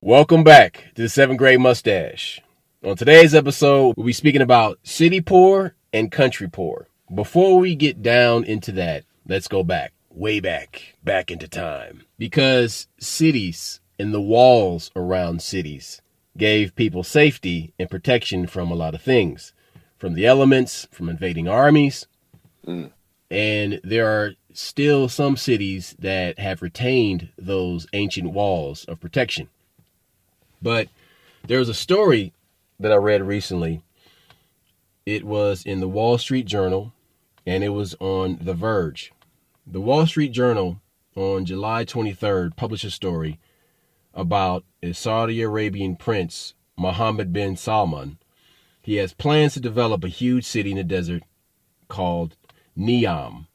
Welcome back to the 7th Grade Mustache. On today's episode, we'll be speaking about city poor and country poor. Before we get down into that, let's go back, way back into time. Because cities and the walls around cities gave people safety and protection from a lot of things. From the elements, from invading armies. And there are still some cities that have retained those ancient walls of protection. But there was a story that I read recently. It was in the Wall Street Journal, and it was on The Verge. The Wall Street Journal on July 23rd published a story about a Saudi Arabian prince, Mohammed bin Salman. He has plans to develop a huge city in the desert called Neom,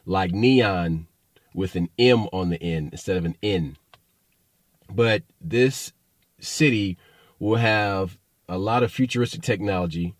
like neon with an M on the end instead of an N. But this city will have a lot of futuristic technology,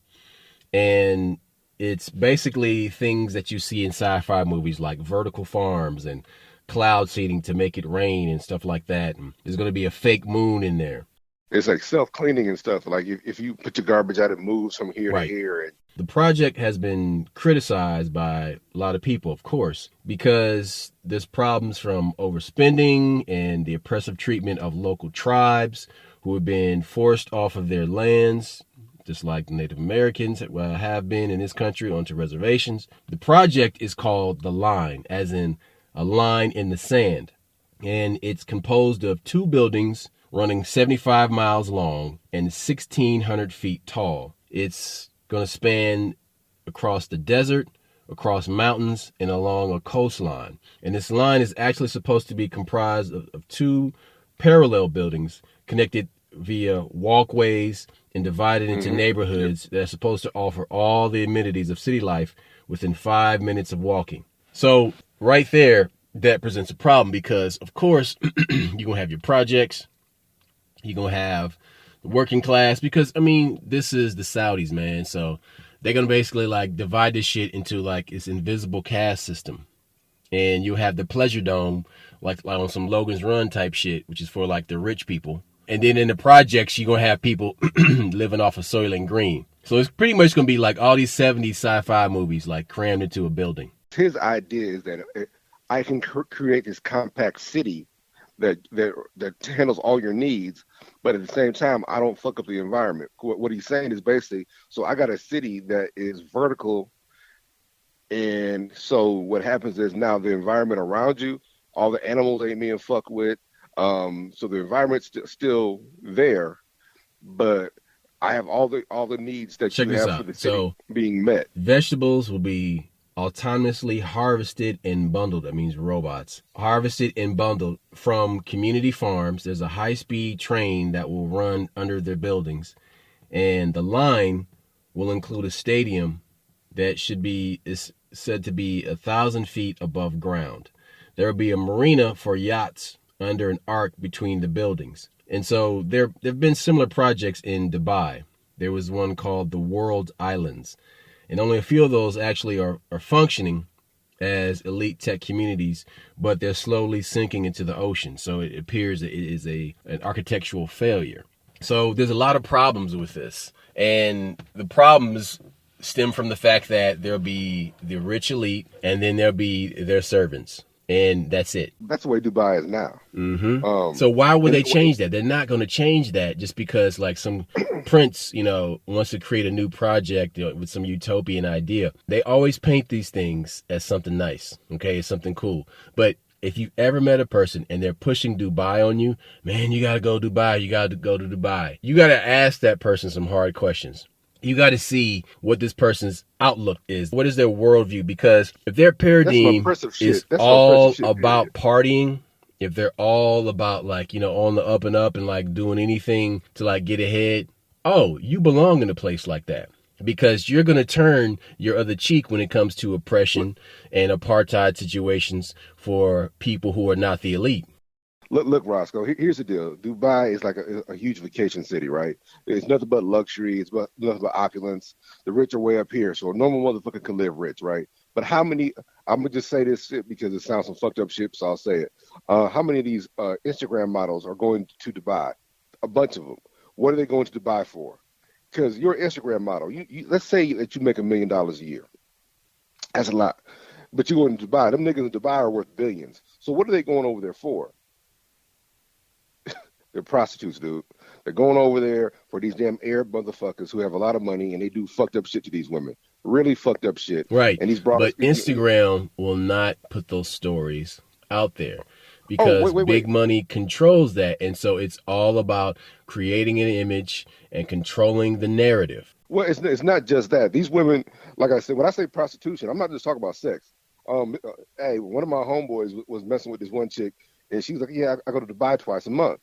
and it's basically things that you see in sci-fi movies like vertical farms and cloud seeding to make it rain and stuff like that. And there's going to be a fake moon in there. It's like self-cleaning and stuff. Like if you put your garbage out, it moves from here to here. And the project has been criticized by a lot of people, of course, because there's problems from overspending and the oppressive treatment of local tribes who have been forced off of their lands, just like the Native Americans have been in this country, onto reservations. The project is called The Line, as in a line in the sand. And it's composed of 2 buildings running 75 miles long and 1,600 feet tall. It's going to span across the desert, across mountains, and along a coastline. And this line is actually supposed to be comprised of 2 parallel buildings connected via walkways and divided into neighborhoods that are supposed to offer all the amenities of city life within 5 minutes of walking. So right there, that presents a problem because, of course, you're going to have your projects, you're going to have the working class, because, I mean, this is the Saudis, man. So they're going to basically like divide this shit into like this invisible caste system. And you'll have the pleasure dome, like on some Logan's Run type shit, which is for like the rich people. And then in the projects, you're going to have people living off of Soylent Green. So it's pretty much going to be like all these 70s sci-fi movies like crammed into a building. His idea is that I can create this compact city that handles all your needs, but at the same time, I don't fuck up the environment. What he's saying is basically, so I got a city that is vertical, and so what happens is now the environment around you, all the animals ain't being fucked with. So the environment's still there, but I have all the needs that you have for the city being met. Vegetables will be autonomously harvested and bundled. That means robots. Harvested and bundled from community farms. There's a high-speed train that will run under their buildings, and the line will include a stadium that is said to be 1,000 feet above ground. There will be a marina for yachts under an arc between the buildings. And so there have been similar projects in Dubai. There was one called the World Islands. And only a few of those actually are functioning as elite tech communities, but they're slowly sinking into the ocean. So it appears that it is an architectural failure. So there's a lot of problems with this. And the problems stem from the fact that there'll be the rich elite, and then there'll be their servants. And that's it. That's the way Dubai is now. So why would they change that? They're not going to change that just because like some prince, wants to create a new project with some utopian idea. They always paint these things as something nice. Okay, it's something cool. But if you ever met a person and they're pushing Dubai on you, man, you got to go Dubai. You got to go to Dubai. You got to ask that person some hard questions. You got to see what this person's outlook is. What is their worldview? Because if their paradigm is all about partying, if they're all about like, on the up and up and like doing anything to like get ahead, oh, you belong in a place like that. Because you're going to turn your other cheek when it comes to oppression and apartheid situations for people who are not the elite. Look, Roscoe, here's the deal. Dubai is like a huge vacation city, right? It's nothing but luxury. It's nothing but opulence. The rich are way up here, so a normal motherfucker can live rich, right? But how many? I'm gonna just say this shit because it sounds some fucked up shit, so I'll say it. How many of these Instagram models are going to Dubai? A bunch of them. What are they going to Dubai for? Because you're an Instagram model. Let's say that you make $1 million a year. That's a lot. But you going to Dubai. Them niggas in Dubai are worth billions. So what are they going over there for? They're prostitutes, dude. They're going over there for these damn Arab motherfuckers who have a lot of money and they do fucked up shit to these women. Really fucked up shit. Right. And these brothers. But Instagram will not put those stories out there Oh, because big money controls that. And so it's all about creating an image and controlling the narrative. Well, it's not just that. These women, like I said, when I say prostitution, I'm not just talking about sex. Hey, one of my homeboys was messing with this one chick, and she was like, "Yeah, I go to Dubai twice a month."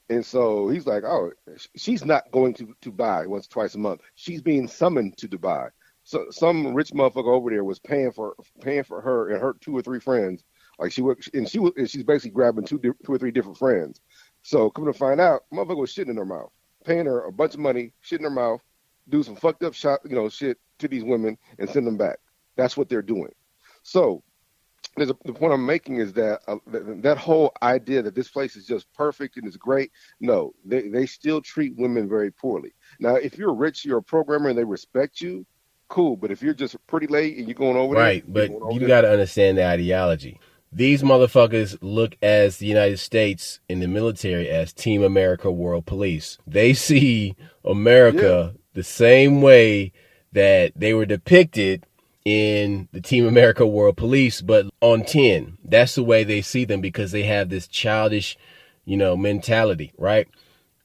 And so he's like, "Oh, she's not going to Dubai once, twice a month. She's being summoned to Dubai." So some rich motherfucker over there was paying for her and her two or three friends. Like and she's basically grabbing two or three different friends. So come to find out, motherfucker was shitting in her mouth, paying her a bunch of money, shit in her mouth, do some fucked up shit to these women and send them back. That's what they're doing. So the point I'm making is that that whole idea that this place is just perfect and it's great. No, they still treat women very poorly. Now, if you're rich, you're a programmer, and they respect you, cool. But if you're just a pretty lady and you're going over right, there, but you got to understand the ideology. These motherfuckers look as the United States in the military as Team America World Police. They see America the same way that they were depicted in the Team America World Police, but on 10. That's the way they see them because they have this childish, mentality, right?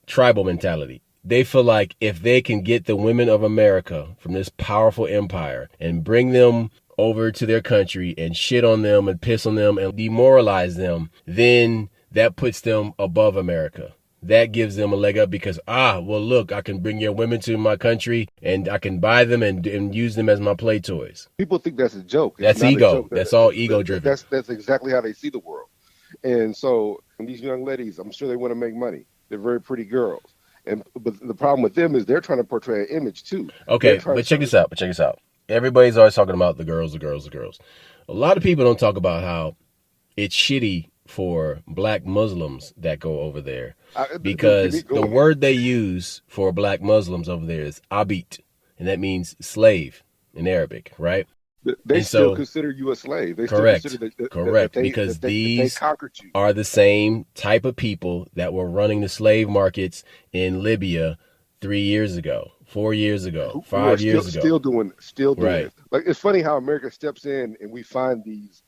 Tribal mentality. They feel like if they can get the women of America from this powerful empire and bring them over to their country and shit on them and piss on them and demoralize them, then that puts them above America. That gives them a leg up because, well, look, I can bring your women to my country and I can buy them and use them as my play toys. People think that's a joke. That's ego. That's all ego driven. That's exactly how they see the world. And so these young ladies, I'm sure they want to make money. They're very pretty girls. But the problem with them is they're trying to portray an image too. Okay, but check this out. Everybody's always talking about the girls. A lot of people don't talk about how it's shitty for black Muslims that go over there because the word they use for black Muslims over there is abid, and that means slave in Arabic, right? They still consider you a slave. They correct, still consider correct, because these are the same type of people that were running the slave markets in Libya 3 years ago, 4 years ago, 5 years ago. Still doing right. it. Like, it's funny how America steps in and we find these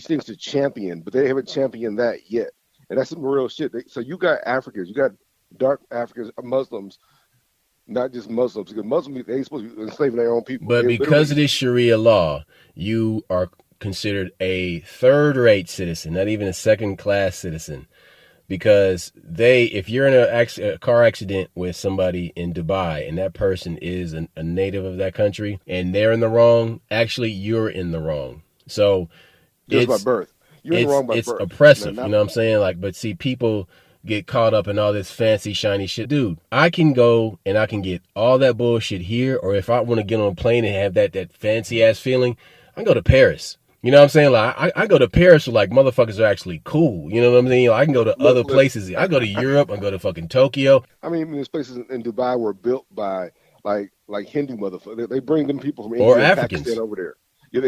things to champion, but they haven't championed that yet. And that's some real shit. So you got Africans, you got dark Africans, Muslims, not just Muslims, because Muslims, they're supposed to be enslaving their own people. But because of this Sharia law, you are considered a third-rate citizen, not even a second-class citizen. Because if you're in a car accident with somebody in Dubai and that person is a native of that country and they're in the wrong, actually you're in the wrong. So just by birth. You're in the wrong by birth. It's oppressive, you know what I'm saying? But see, people get caught up in all this fancy, shiny shit. Dude, I can go and I can get all that bullshit here, or if I want to get on a plane and have that fancy-ass feeling, I can go to Paris. You know what I'm saying? Like I go to Paris where like motherfuckers are actually cool. You know what I'm saying? I can go to other places. I go to Europe. I go to fucking Tokyo. I mean, these places in Dubai were built by like Hindu motherfuckers. They bring them people from India or and Africans Pakistan over there. Yeah,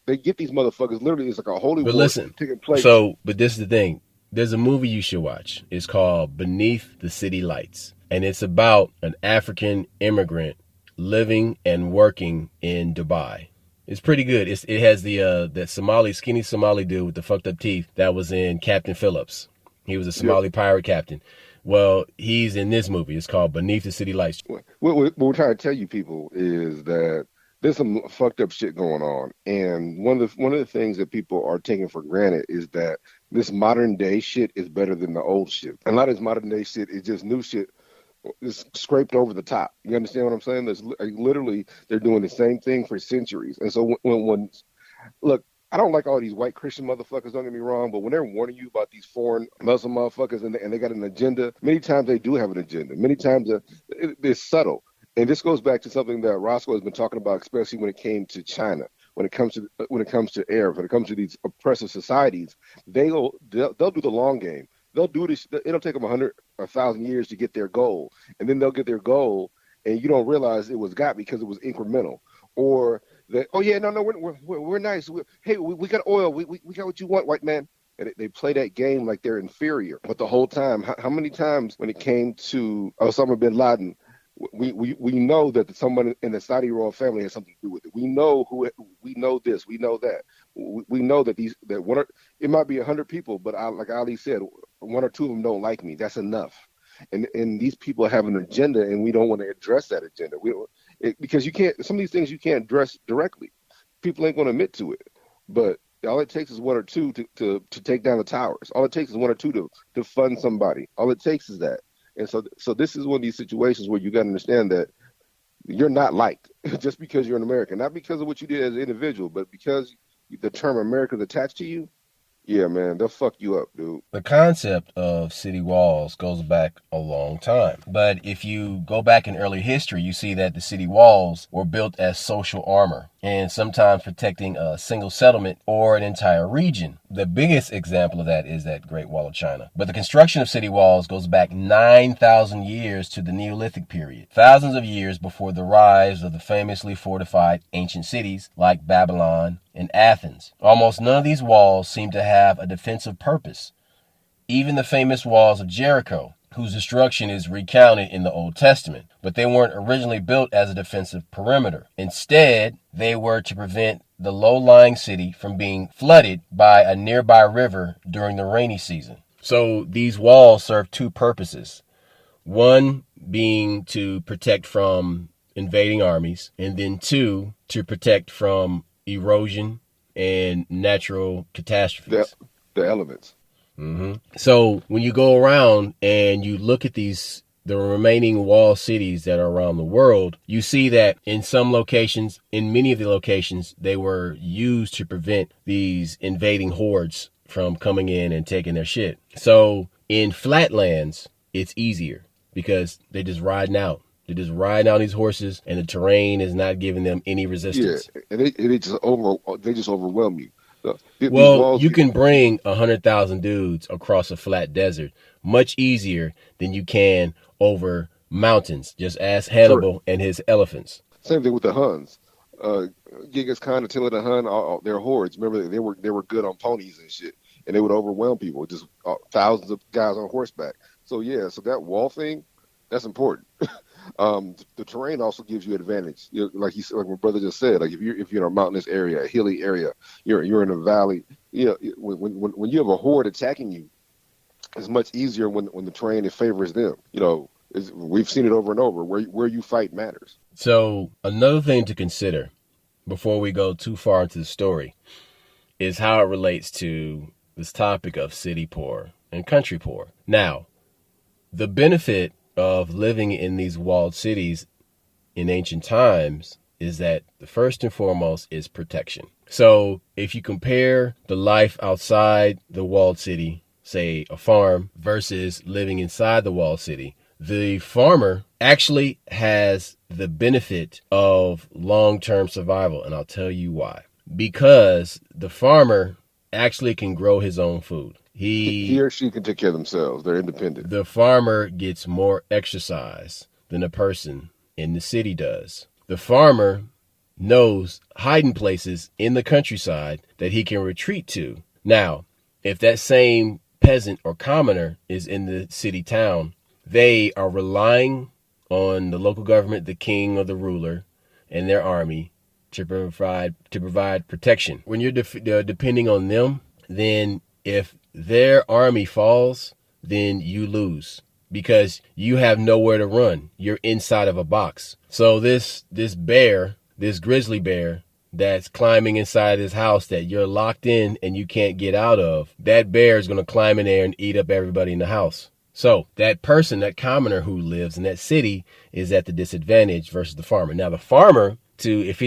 they get these motherfuckers. Literally, it's like a holy war taking place. But this is the thing. There's a movie you should watch. It's called Beneath the City Lights, and it's about an African immigrant living and working in Dubai. It's pretty good. It has that skinny Somali dude with the fucked up teeth that was in Captain Phillips. He was a Somali pirate captain. Well, he's in this movie. It's called Beneath the City Lights. What we're trying to tell you people is that there's some fucked up shit going on, and one of the things that people are taking for granted is that this modern day shit is better than the old shit. And a lot of this modern day shit is just new shit. It's scraped over the top. You understand what I'm saying? There's literally they're doing the same thing for centuries. And so when look, I don't like all these white Christian motherfuckers. Don't get me wrong, but when they're warning you about these foreign Muslim motherfuckers and they got an agenda, many times they do have an agenda. Many times it's subtle. And this goes back to something that Roscoe has been talking about, especially when it came to China, when it comes to Arabs, when it comes to these oppressive societies. They'll do the long game. They'll do this. It'll take them 100 or 1,000 years to get their goal, and then they'll get their goal, and you don't realize it was got because it was incremental. Or that, oh yeah, no, we're nice. We got oil. We got what you want, white man. And they play that game like they're inferior. But the whole time, how many times when it came to Osama bin Laden, we know that someone in the Saudi royal family has something to do with it. We know we know this, we know that. We know that it might be 100 people, but like Ali said, one or two of them don't like me. That's enough. And these people have an agenda, and we don't want to address that agenda. Because you can't. Some of these things you can't address directly. People ain't going to admit to it. But all it takes is one or two to take down the towers. All it takes is one or two to fund somebody. All it takes is that. And so this is one of these situations where you got to understand that you're not liked just because you're an American, not because of what you did as an individual, but because the term America is attached to you. Yeah, man, they'll fuck you up, dude. The concept of city walls goes back a long time. But if you go back in early history, you see that the city walls were built as social armor and sometimes protecting a single settlement or an entire region. The biggest example of that is that Great Wall of China. But the construction of city walls goes back 9,000 years to the Neolithic period, thousands of years before the rise of the famously fortified ancient cities like Babylon and Athens. Almost none of these walls seem to have a defensive purpose. Even the famous walls of Jericho, whose destruction is recounted in the Old Testament, but they weren't originally built as a defensive perimeter. Instead, they were to prevent the low-lying city from being flooded by a nearby river during the rainy season. So these walls serve two purposes. One being to protect from invading armies, and then two, to protect from erosion and natural catastrophes. The elements. Mm-hmm. So when you go around and you look at the remaining wall cities that are around the world, you see that in some locations, in many of the locations, they were used to prevent these invading hordes from coming in and taking their shit. So in flatlands, it's easier because they're just riding out. They're just riding out these horses, and the terrain is not giving them any resistance. Yeah, and they just overwhelm you. Well, you can bring 100,000 dudes across a flat desert much easier than you can over mountains. Just ask Hannibal and his elephants. Same thing with the Huns. Genghis Khan, Attila the Hun, all their hordes. Remember, they were good on ponies and shit, and they would overwhelm people. Just thousands of guys on horseback. So yeah, so that wall thing, that's important. The terrain also gives you advantage. Like my brother just said, like if you're in a mountainous area, a hilly area, you're in a valley. When you have a horde attacking you, it's much easier when the terrain favors them. We've seen it over and over. Where you fight matters. So another thing to consider before we go too far into the story is how it relates to this topic of city poor and country poor. Now, the benefit of living in these walled cities in ancient times is that the first and foremost is protection. So if you compare the life outside the walled city, say a farm, versus living inside the walled city, the farmer actually has the benefit of long-term survival, and I'll tell you why. Because the farmer actually can grow his own food. He or she can take care of themselves. They're independent. The farmer gets more exercise than a person in the city does. The farmer knows hiding places in the countryside that he can retreat to. Now, if that same peasant or commoner is in the city town, they are relying on the local government, the king or the ruler, and their army to provide protection. When you're depending on them, then if their army falls, then you lose because you have nowhere to run. You're inside of a box. So this grizzly bear that's climbing inside his house that you're locked in and you can't get out of, that bear is going to climb in there and eat up everybody in the house. So that person, that commoner who lives in that city, is at the disadvantage versus the farmer. Now the farmer, if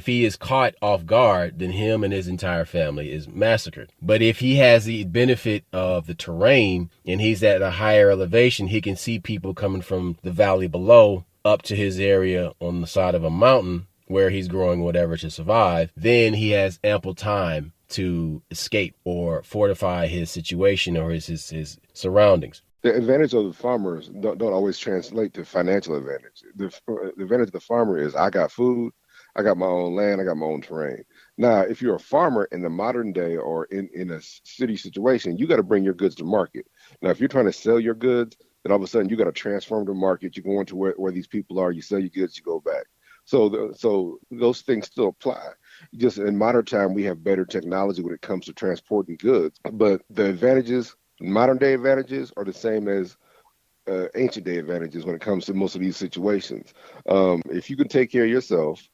he is caught off guard, then him and his entire family is massacred. But if he has the benefit of the terrain and he's at a higher elevation, he can see people coming from the valley below up to his area on the side of a mountain where he's growing whatever to survive, then he has ample time to escape or fortify his situation or his surroundings. The advantage of the farmers don't always translate to financial advantage. The advantage of the farmer is I got food, I got my own land, I got my own terrain. Now, if you're a farmer in the modern day or in a city situation, you got to bring your goods to market. Now, if you're trying to sell your goods, then all of a sudden you got to transform the market. You go into where these people are, you sell your goods, you go back. So those things still apply. Just in modern time, we have better technology when it comes to transporting goods, but the advantages, modern day advantages, are the same as ancient day advantages when it comes to most of these situations. If you can take care of yourself,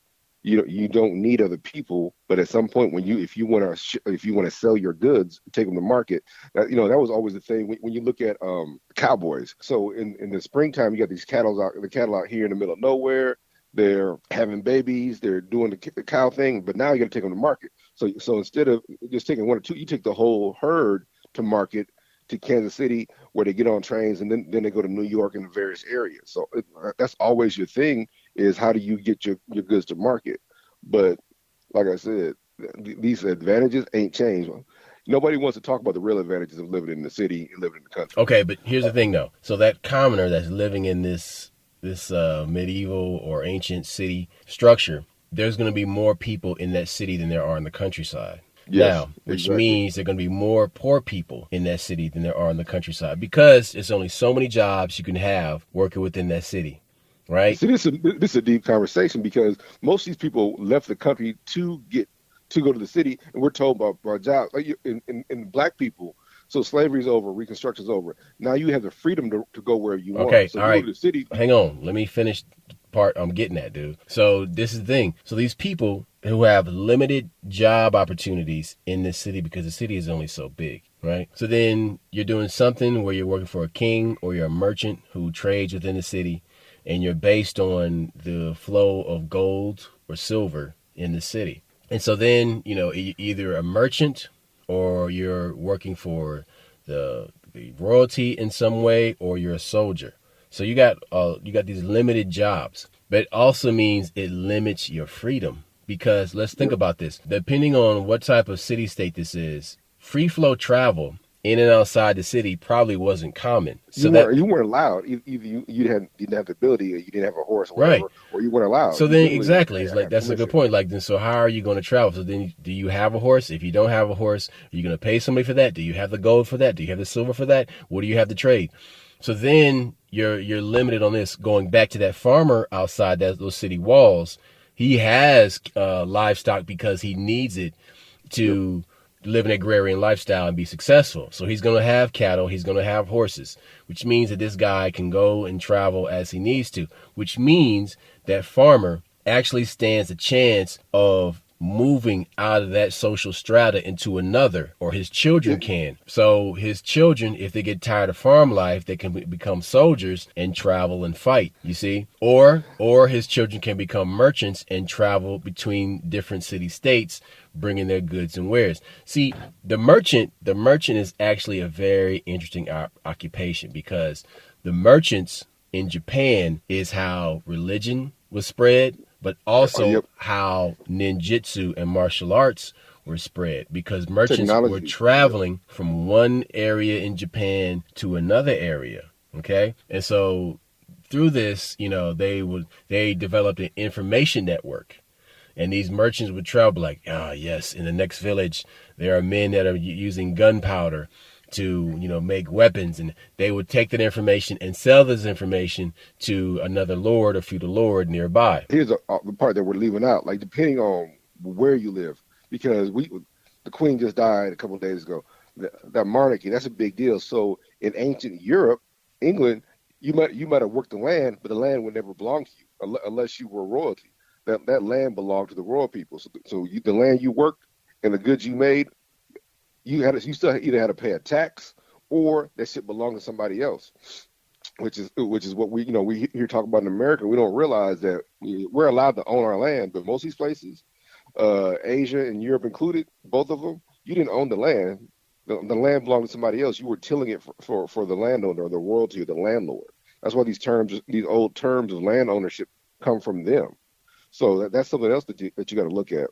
you don't need other people. But at some point, if you want to sell your goods, take them to market. That was always the thing when you look at cowboys. So in the springtime, you got these cattle out here in the middle of nowhere. They're having babies. They're doing the cow thing. But now you got to take them to market. So instead of just taking one or two, you take the whole herd to market, to Kansas City, where they get on trains, and then they go to New York and the various areas. So that's always your thing, is how do you get your goods to market? But like I said, these advantages ain't changed. Nobody wants to talk about the real advantages of living in the city and living in the country. Okay, but here's the thing, though. So that commoner that's living in this medieval or ancient city structure, there's going to be more people in that city than there are in the countryside. Yes, now, which exactly. means there are going to be more poor people in that city than there are in the countryside, because there's only so many jobs you can have working within that city, right? See, this is a deep conversation, because most of these people left the country to go to the city, and we're told by jobs. Like in black people, so slavery's over, Reconstruction's over. Now you have the freedom to go wherever you Okay, want. So all you right. go to the city. Hang on, let me finish the part I'm getting at, dude. So this is the thing. So these people who have limited job opportunities in this city, because the city is only so big, right? So then you're doing something where you're working for a king, or you're a merchant who trades within the city, and you're based on the flow of gold or silver in the city. And so then, either a merchant, or you're working for the royalty in some way, or you're a soldier. So you got these limited jobs, but it also means it limits your freedom, because let's think about this. Depending on what type of city state this is, free flow travel in and outside the city probably wasn't common. So You weren't allowed. Either you didn't have the ability, or you didn't have a horse, or whatever, right. Or you weren't allowed. So You then, literally, exactly, it's I like, got that's a good point. Like, then, so how are you going to travel? So then, do you have a horse? If you don't have a horse, are you going to pay somebody for that? Do you have the gold for that? Do you have the silver for that? What do you have to trade? So then you're limited on this. Going back to that farmer outside those city walls, he has livestock because he needs it to live an agrarian lifestyle and be successful. So he's going to have cattle, he's going to have horses, which means that this guy can go and travel as he needs to, which means that farmer actually stands a chance of moving out of that social strata into another, or his children can. So his children, if they get tired of farm life, they can become soldiers and travel and fight, you see? Or his children can become merchants and travel between different city states, bringing their goods and wares. See, the merchant is actually a very interesting occupation, because the merchants in Japan is how religion was spread, but also how ninjutsu and martial arts were spread, because merchants were traveling from one area in Japan to another area. Okay. And so through this, they developed an information network. And these merchants would travel like, yes, in the next village, there are men that are using gunpowder to, make weapons. And they would take that information and sell this information to another lord or feudal lord nearby. Here's the part that we're leaving out, like depending on where you live, because the queen just died a couple of days ago. That monarchy, that's a big deal. So in ancient Europe, England, you might have worked the land, but the land would never belong to you unless you were royalty. That land belonged to the royal people. So the land you worked and the goods you made, you still either had to pay a tax, or that shit belonged to somebody else. Which is what we hear talk about in America. We don't realize that we're allowed to own our land, but most of these places, Asia and Europe included, both of them, you didn't own the land. The land belonged to somebody else. You were tilling it for the landowner, or the royalty, or the landlord. That's why these old terms of land ownership come from them. So that's something else that you got to look at.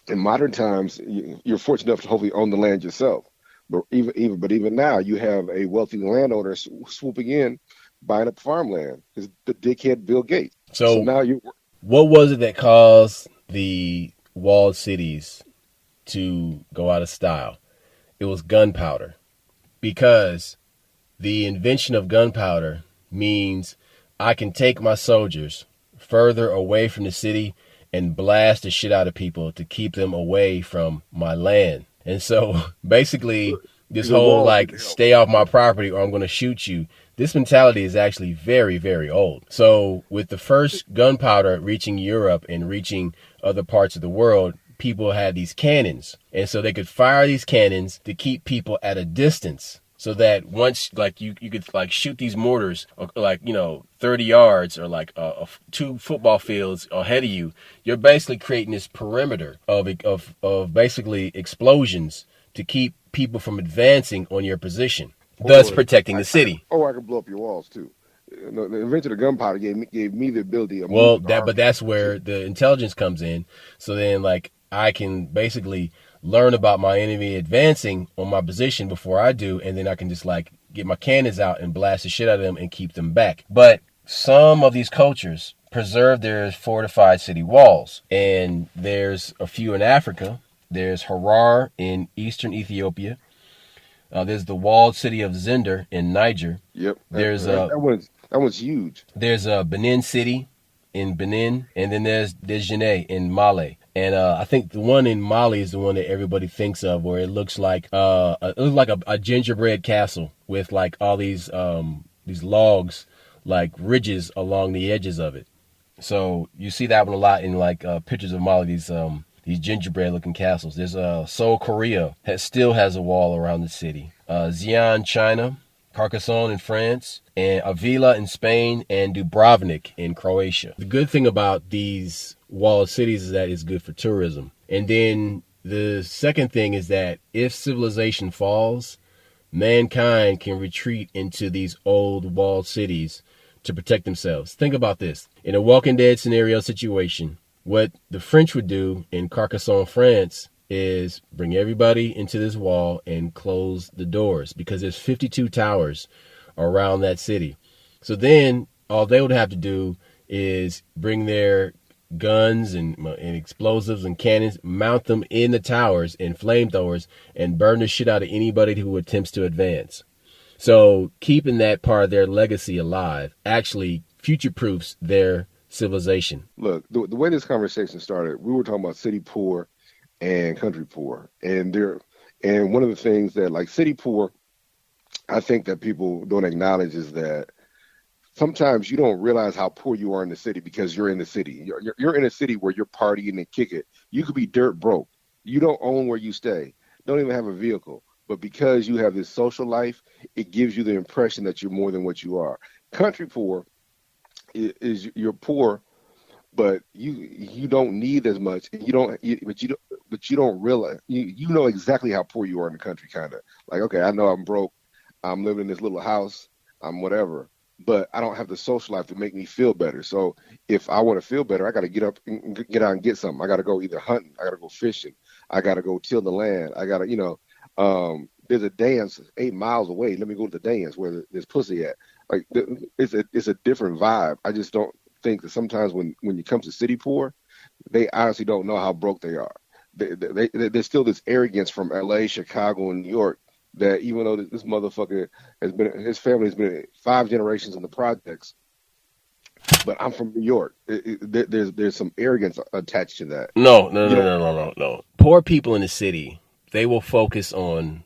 In modern times, you're fortunate enough to hopefully own the land yourself. But even now, you have a wealthy landowner swooping in, buying up farmland. Is the dickhead Bill Gates. So So, now you what was it that caused the walled cities to go out of style? It was gunpowder. Because the invention of gunpowder means I can take my soldiers further away from the city and blast the shit out of people to keep them away from my land. And so basically, this the whole walls like didn't help. stay off my property or I'm going to shoot you, this mentality is actually very, very old. So with the first gunpowder reaching Europe and reaching other parts of the world, people had these cannons. And so they could fire these cannons to keep people at a distance. So that once, like, you could, like, shoot these mortars, like, 30 yards or, like, 2 football fields ahead of you, you're basically creating this perimeter of basically explosions to keep people from advancing on your position, thus Or protecting the city. I could blow up your walls too. The invention of gunpowder gave me the ability of Well, moving but armies that's around the where city. the intelligence comes in. So then, like, I can basically learn about my enemy advancing on my position before I do, and then I can just like get my cannons out and blast the shit out of them and keep them back. But some of these cultures preserve their fortified city walls, and there's a few in Africa. There's Harar in eastern Ethiopia. There's the walled city of Zinder in Niger. Yep, There's a that one's huge. there's a Benin City in Benin, and then there's Dejeuner in Mali. And I think the one in Mali is the one that everybody thinks of, where it looks like a gingerbread castle with like all these logs, like ridges along the edges of it. So you see that one a lot in like pictures of Mali. These gingerbread looking castles. There's Seoul, Korea, that still has a wall around the city. Xi'an, China. Carcassonne in France, and Avila in Spain, and Dubrovnik in Croatia. The good thing about these walled cities is that it's good for tourism. And then the second thing is that if civilization falls, mankind can retreat into these old walled cities to protect themselves. Think about this. In a Walking Dead scenario situation, what the French would do in Carcassonne, France, is bring everybody into this wall and close the doors because there's 52 towers around that city. So then all they would have to do is bring their guns and explosives and cannons, mount them in the towers and flamethrowers, and burn the shit out of anybody who attempts to advance. So keeping that part of their legacy alive actually future-proofs their civilization. Look, the way this conversation started, we were talking about city poor and country poor, and one of the things that like city poor, I think that people don't acknowledge is that sometimes you don't realize how poor you are in the city because you're in the city. You're in a city where you're partying and kick it. You could be dirt broke. You don't own where you stay. Don't even have a vehicle. But because you have this social life, it gives you the impression that you're more than what you are. Country poor is you're poor, but you don't need as much. But you don't realize you know exactly how poor you are in the country. Kind of like, okay, I know I'm broke. I'm living in this little house. I'm whatever, but I don't have the social life to make me feel better. So if I want to feel better, I got to get up and get out and get something. I got to go either hunting. I got to go fishing. I got to go till the land. I got to, there's a dance 8 miles away. Let me go to the dance where there's pussy at. Like it's a different vibe. I just don't think that sometimes when you come to city poor, they honestly don't know how broke they are. There's still this arrogance from L.A., Chicago, and New York that even though this motherfucker his family has been 5 generations in the projects, but I'm from New York. There's some arrogance attached to that. No. Poor people in the city, they will focus on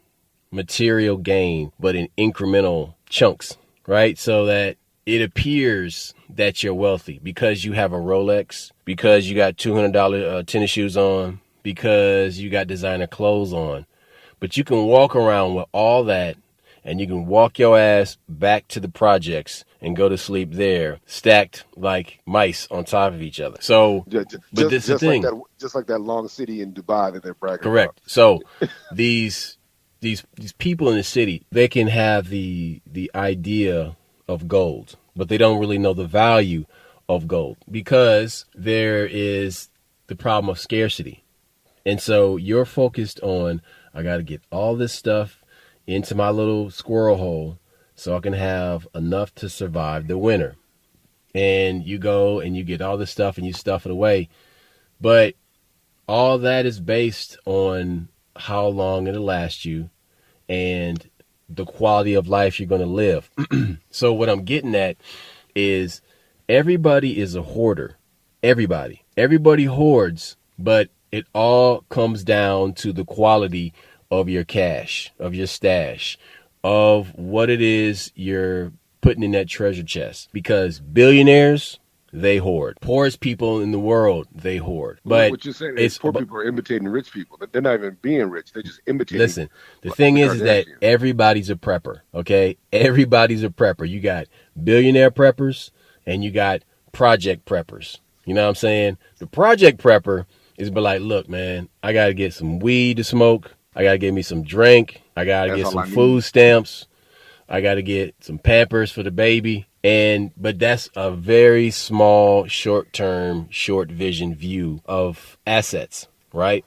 material gain, but in incremental chunks, right? So that it appears that you're wealthy because you have a Rolex, because you got $200 tennis shoes on, because you got designer clothes on. But you can walk around with all that, and you can walk your ass back to the projects and go to sleep there, stacked like mice on top of each other. So, but this is the thing. Just like that long city in Dubai that they're bragging Correct. about. So these people in the city, they can have the idea of gold, but they don't really know the value of gold because there is the problem of scarcity. And so you're focused on, I got to get all this stuff into my little squirrel hole so I can have enough to survive the winter. And you go and you get all this stuff and you stuff it away. But all that is based on how long it'll last you and the quality of life you're going to live. So what I'm getting at is everybody is a hoarder. Everybody hoards, but it all comes down to the quality of your cash, of your stash, of what it is you're putting in that treasure chest. Because billionaires, they hoard. Poorest people in the world, they hoard. But what you're saying is poor people are imitating rich people. They're not even being rich. They're just imitating. Listen, the thing is that everybody's a prepper, okay? Everybody's a prepper. You got billionaire preppers and you got project preppers. You know what I'm saying? The project prepper is be like, look, man, I got to get some weed to smoke. I got to get me some drink. I got to get some food stamps. I got to get some Pampers for the baby. But that's a very small, short-term, short vision view of assets, right?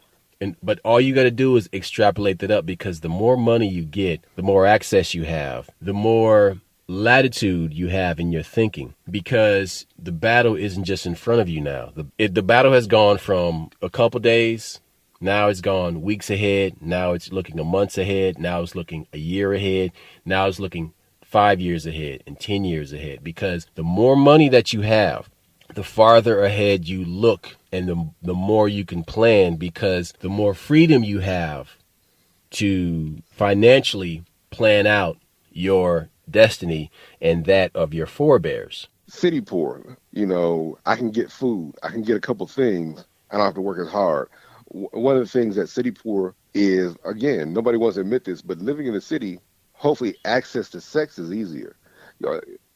But all you got to do is extrapolate that up, because the more money you get, the more access you have, the more latitude you have in your thinking, because the battle isn't just in front of you now. The battle has gone from a couple days. Now it's gone weeks ahead. Now it's looking a month ahead. Now it's looking a year ahead. Now it's looking 5 years ahead and 10 years ahead, because the more money that you have, the farther ahead you look, and the more you can plan, because the more freedom you have to financially plan out your destiny and that of your forebears. City poor, I can get food. I can get a couple things. I don't have to work as hard. One of the things that city poor is, again, nobody wants to admit this, but living in the city, hopefully access to sex is easier.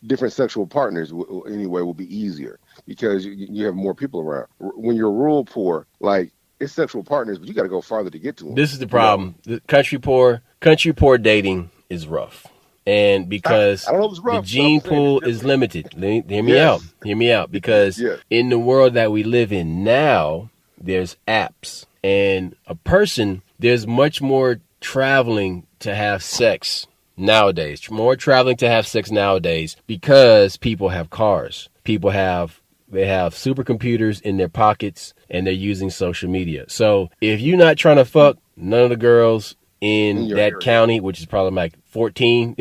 Different sexual partners, anyway, will be easier because you have more people around. When you're rural poor, like, it's sexual partners, but you got to go farther to get to them. This is the problem. The country poor dating is rough. And because I don't know if it's rough, the gene pool is limited. Hear me out. Because yes. In the world that we live in now, there's apps. And there's much more traveling to have sex nowadays. More traveling to have sex nowadays because people have cars. They have supercomputers in their pockets, and they're using social media. So if you're not trying to fuck none of the girls in that area, county, which is probably like 14,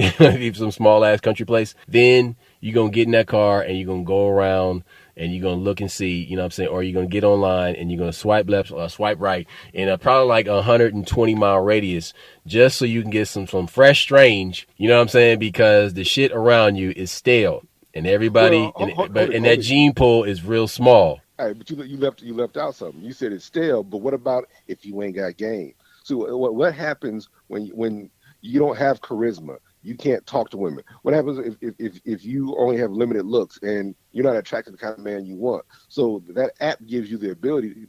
some small ass country place, then you're going to get in that car and you're going to go around and you're going to look and see, you know what I'm saying? Or you're going to get online and you're going to swipe left or swipe right in a probably like 120-mile radius just so you can get some fresh strange, you know what I'm saying? Because the shit around you is stale, and everybody, that gene pool is real small. All right, but you left out something. You said it's stale, but what about if you ain't got game? So what happens when you don't have charisma? You can't talk to women. What happens if you only have limited looks and you're not attracted to the kind of man you want? So that app gives you the ability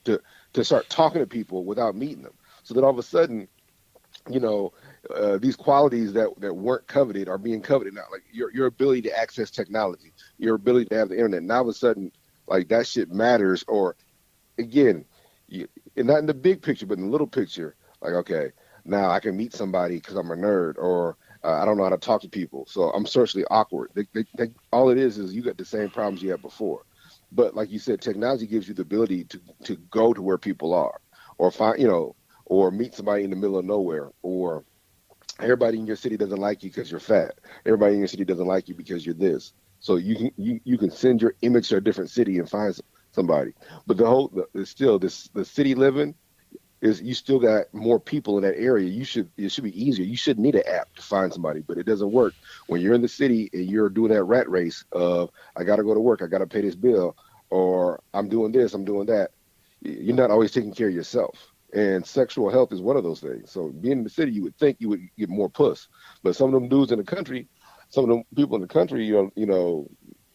to start talking to people without meeting them. So that all of a sudden, these qualities that weren't coveted are being coveted now. Like your ability to access technology, your ability to have the internet. Now all of a sudden, like, that shit matters. Or again, and not in the big picture, but in the little picture, like, okay, now I can meet somebody because I'm a nerd, or I don't know how to talk to people, so I'm socially awkward. All it is you got the same problems you had before. But like you said, technology gives you the ability to go to where people are, or find, or meet somebody in the middle of nowhere, or everybody in your city doesn't like you because you're fat. Everybody in your city doesn't like you because you're this. So you can send your image to a different city and find somebody. But the city living is, you still got more people in that area. It should be easier. You shouldn't need an app to find somebody, but it doesn't work when you're in the city and you're doing that rat race of, I got to go to work, I got to pay this bill, or I'm doing this, I'm doing that. You're not always taking care of yourself. And sexual health is one of those things. So being in the city, you would think you would get more puss, but some of them dudes in the country, some of them people in the country,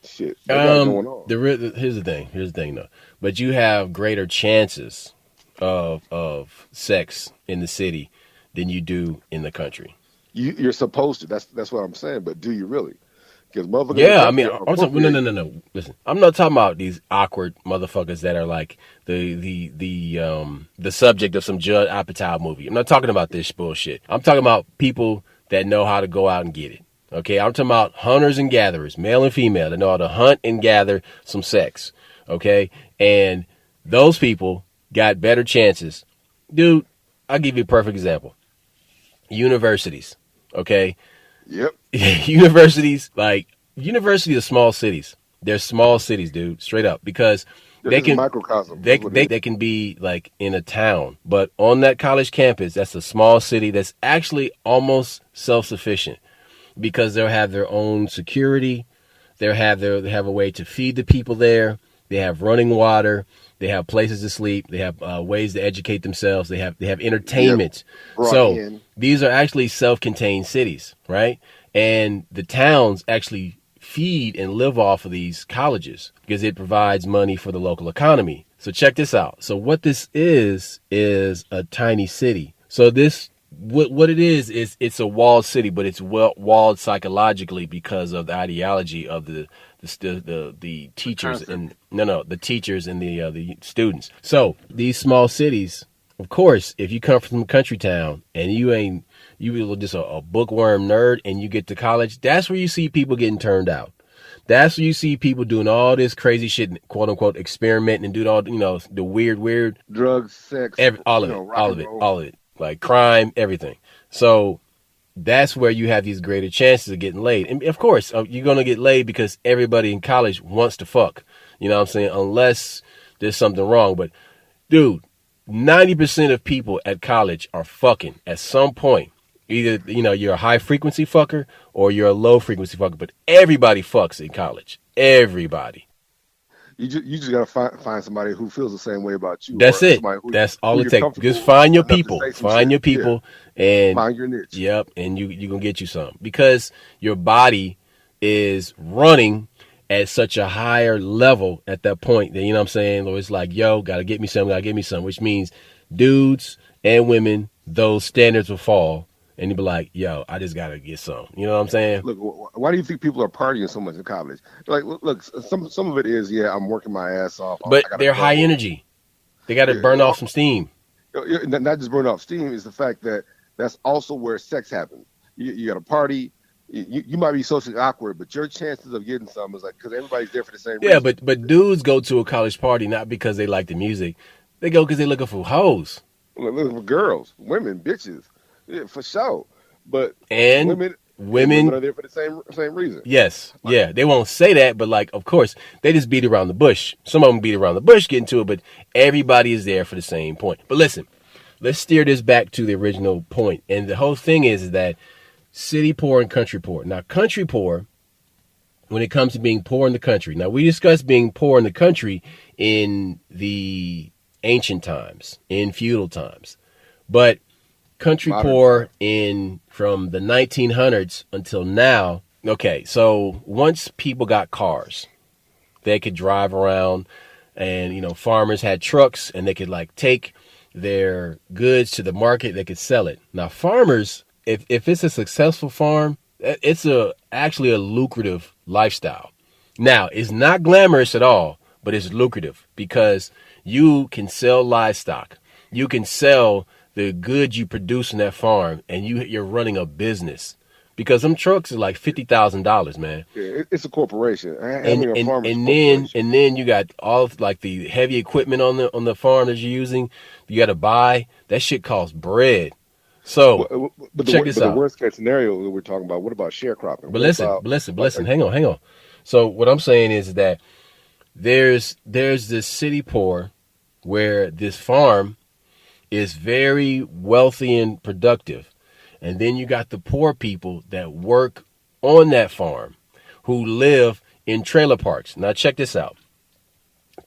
shit, they got it going on. Here's the thing though. But you have greater chances of sex in the city than you do in the country. You're supposed to. That's what I'm saying. But do you really? Because motherfuckers Yeah, I mean, are I'm talking, no, appropriating. no. Listen, I'm not talking about these awkward motherfuckers that are like the subject of some Judd Apatow movie. I'm not talking about this bullshit. I'm talking about people that know how to go out and get it. Okay, I'm talking about hunters and gatherers, male and female, that know how to hunt and gather some sex. Okay, and those people got better chances. Dude, I'll give you a perfect example. Universities. Okay, Yep. universities, like universities are small cities. They're small cities, dude, straight up, because they It's a can microcosm. That's what it is. they can be like in a town, but on that college campus, that's a small city that's actually almost self-sufficient because they'll have their own security. They have a way to feed the people there. They have running water. They have places to sleep. They have ways to educate themselves. They have Yep. entertainment. Brought So in. these are actually self-contained cities, right? And the towns actually feed and live off of these colleges because it provides money for the local economy. So check this out. So what this is a tiny city. So this what it is it's a walled city, but it's walled psychologically because of the ideology of the The teachers concept. and the teachers and the students. So these small cities, of course, if you come from a country town and you just a bookworm nerd and you get to college, that's where you see people getting turned out. That's where you see people doing all this crazy shit, quote unquote, experimenting and doing all the weird, Drugs, sex, all of it, rock and roll. all of it, like crime, everything. So that's where you have these greater chances of getting laid. And of course, you're going to get laid because everybody in college wants to fuck. You know what I'm saying? Unless there's something wrong. But, dude, 90% of people at college are fucking at some point. Either, you're a high frequency fucker or you're a low frequency fucker. But everybody fucks in college. Everybody. You just gotta find somebody who feels the same way about you, That's or it. somebody That's all who it you're takes. Just comfortable find your enough to people. say some Find shit. your Yeah, people and find your niche. yep, and you're gonna get you some. Because your body is running at such a higher level at that point that, you know what I'm saying? Or it's like, yo, gotta get me some, which means dudes and women, those standards will fall and you'll be like, yo, I just gotta get some. You know what I'm saying? Look, why do you think people are partying so much in college? Like, look, some of it is, yeah, I'm working my ass off. But I gotta they're high go. energy. They gotta Yeah, burn off some steam. not just burn off steam. Is the fact that that's also where sex happens. You got a party. You might be socially awkward, but your chances of getting some is like because everybody's there for the same Yeah, reason. but dudes go to a college party not because they like the music. They go because they're looking for hoes. Looking for girls, women, bitches, yeah, for sure. But And women and women women, are there for the same reason. yes, Like, yeah, they won't say that, but like, of course, they just beat around the bush. Some of them beat around the bush, get into it, but everybody is there for the same point. But listen, let's steer this back to the original point. And the whole thing is that city poor and country poor. Now, country poor, when it comes to being poor in the country. Now, we discussed being poor in the country in the ancient times, in feudal times. But country modern poor time. in from the 1900s until now. Okay, so once people got cars, they could drive around, and farmers had trucks, and they could like take their goods to the market. They could sell it. Now, farmers, if it's a successful farm, it's actually a lucrative lifestyle. Now, it's not glamorous at all, but it's lucrative because you can sell livestock. You can sell the goods you produce in that farm, and you're running a business because them trucks are like $50,000, man. Yeah, it's a corporation. And Having a and farm is a and then corporation. and then you got all of like the heavy equipment on the farm that you're using. You got to buy that shit costs bread. So check this But the out. worst case scenario that we're talking about. What about sharecropping? But What listen, about like listen. Hang on. So what I'm saying is that there's this city poor where this farm is very wealthy and productive. And then you got the poor people that work on that farm who live in trailer parks. Now, check this out.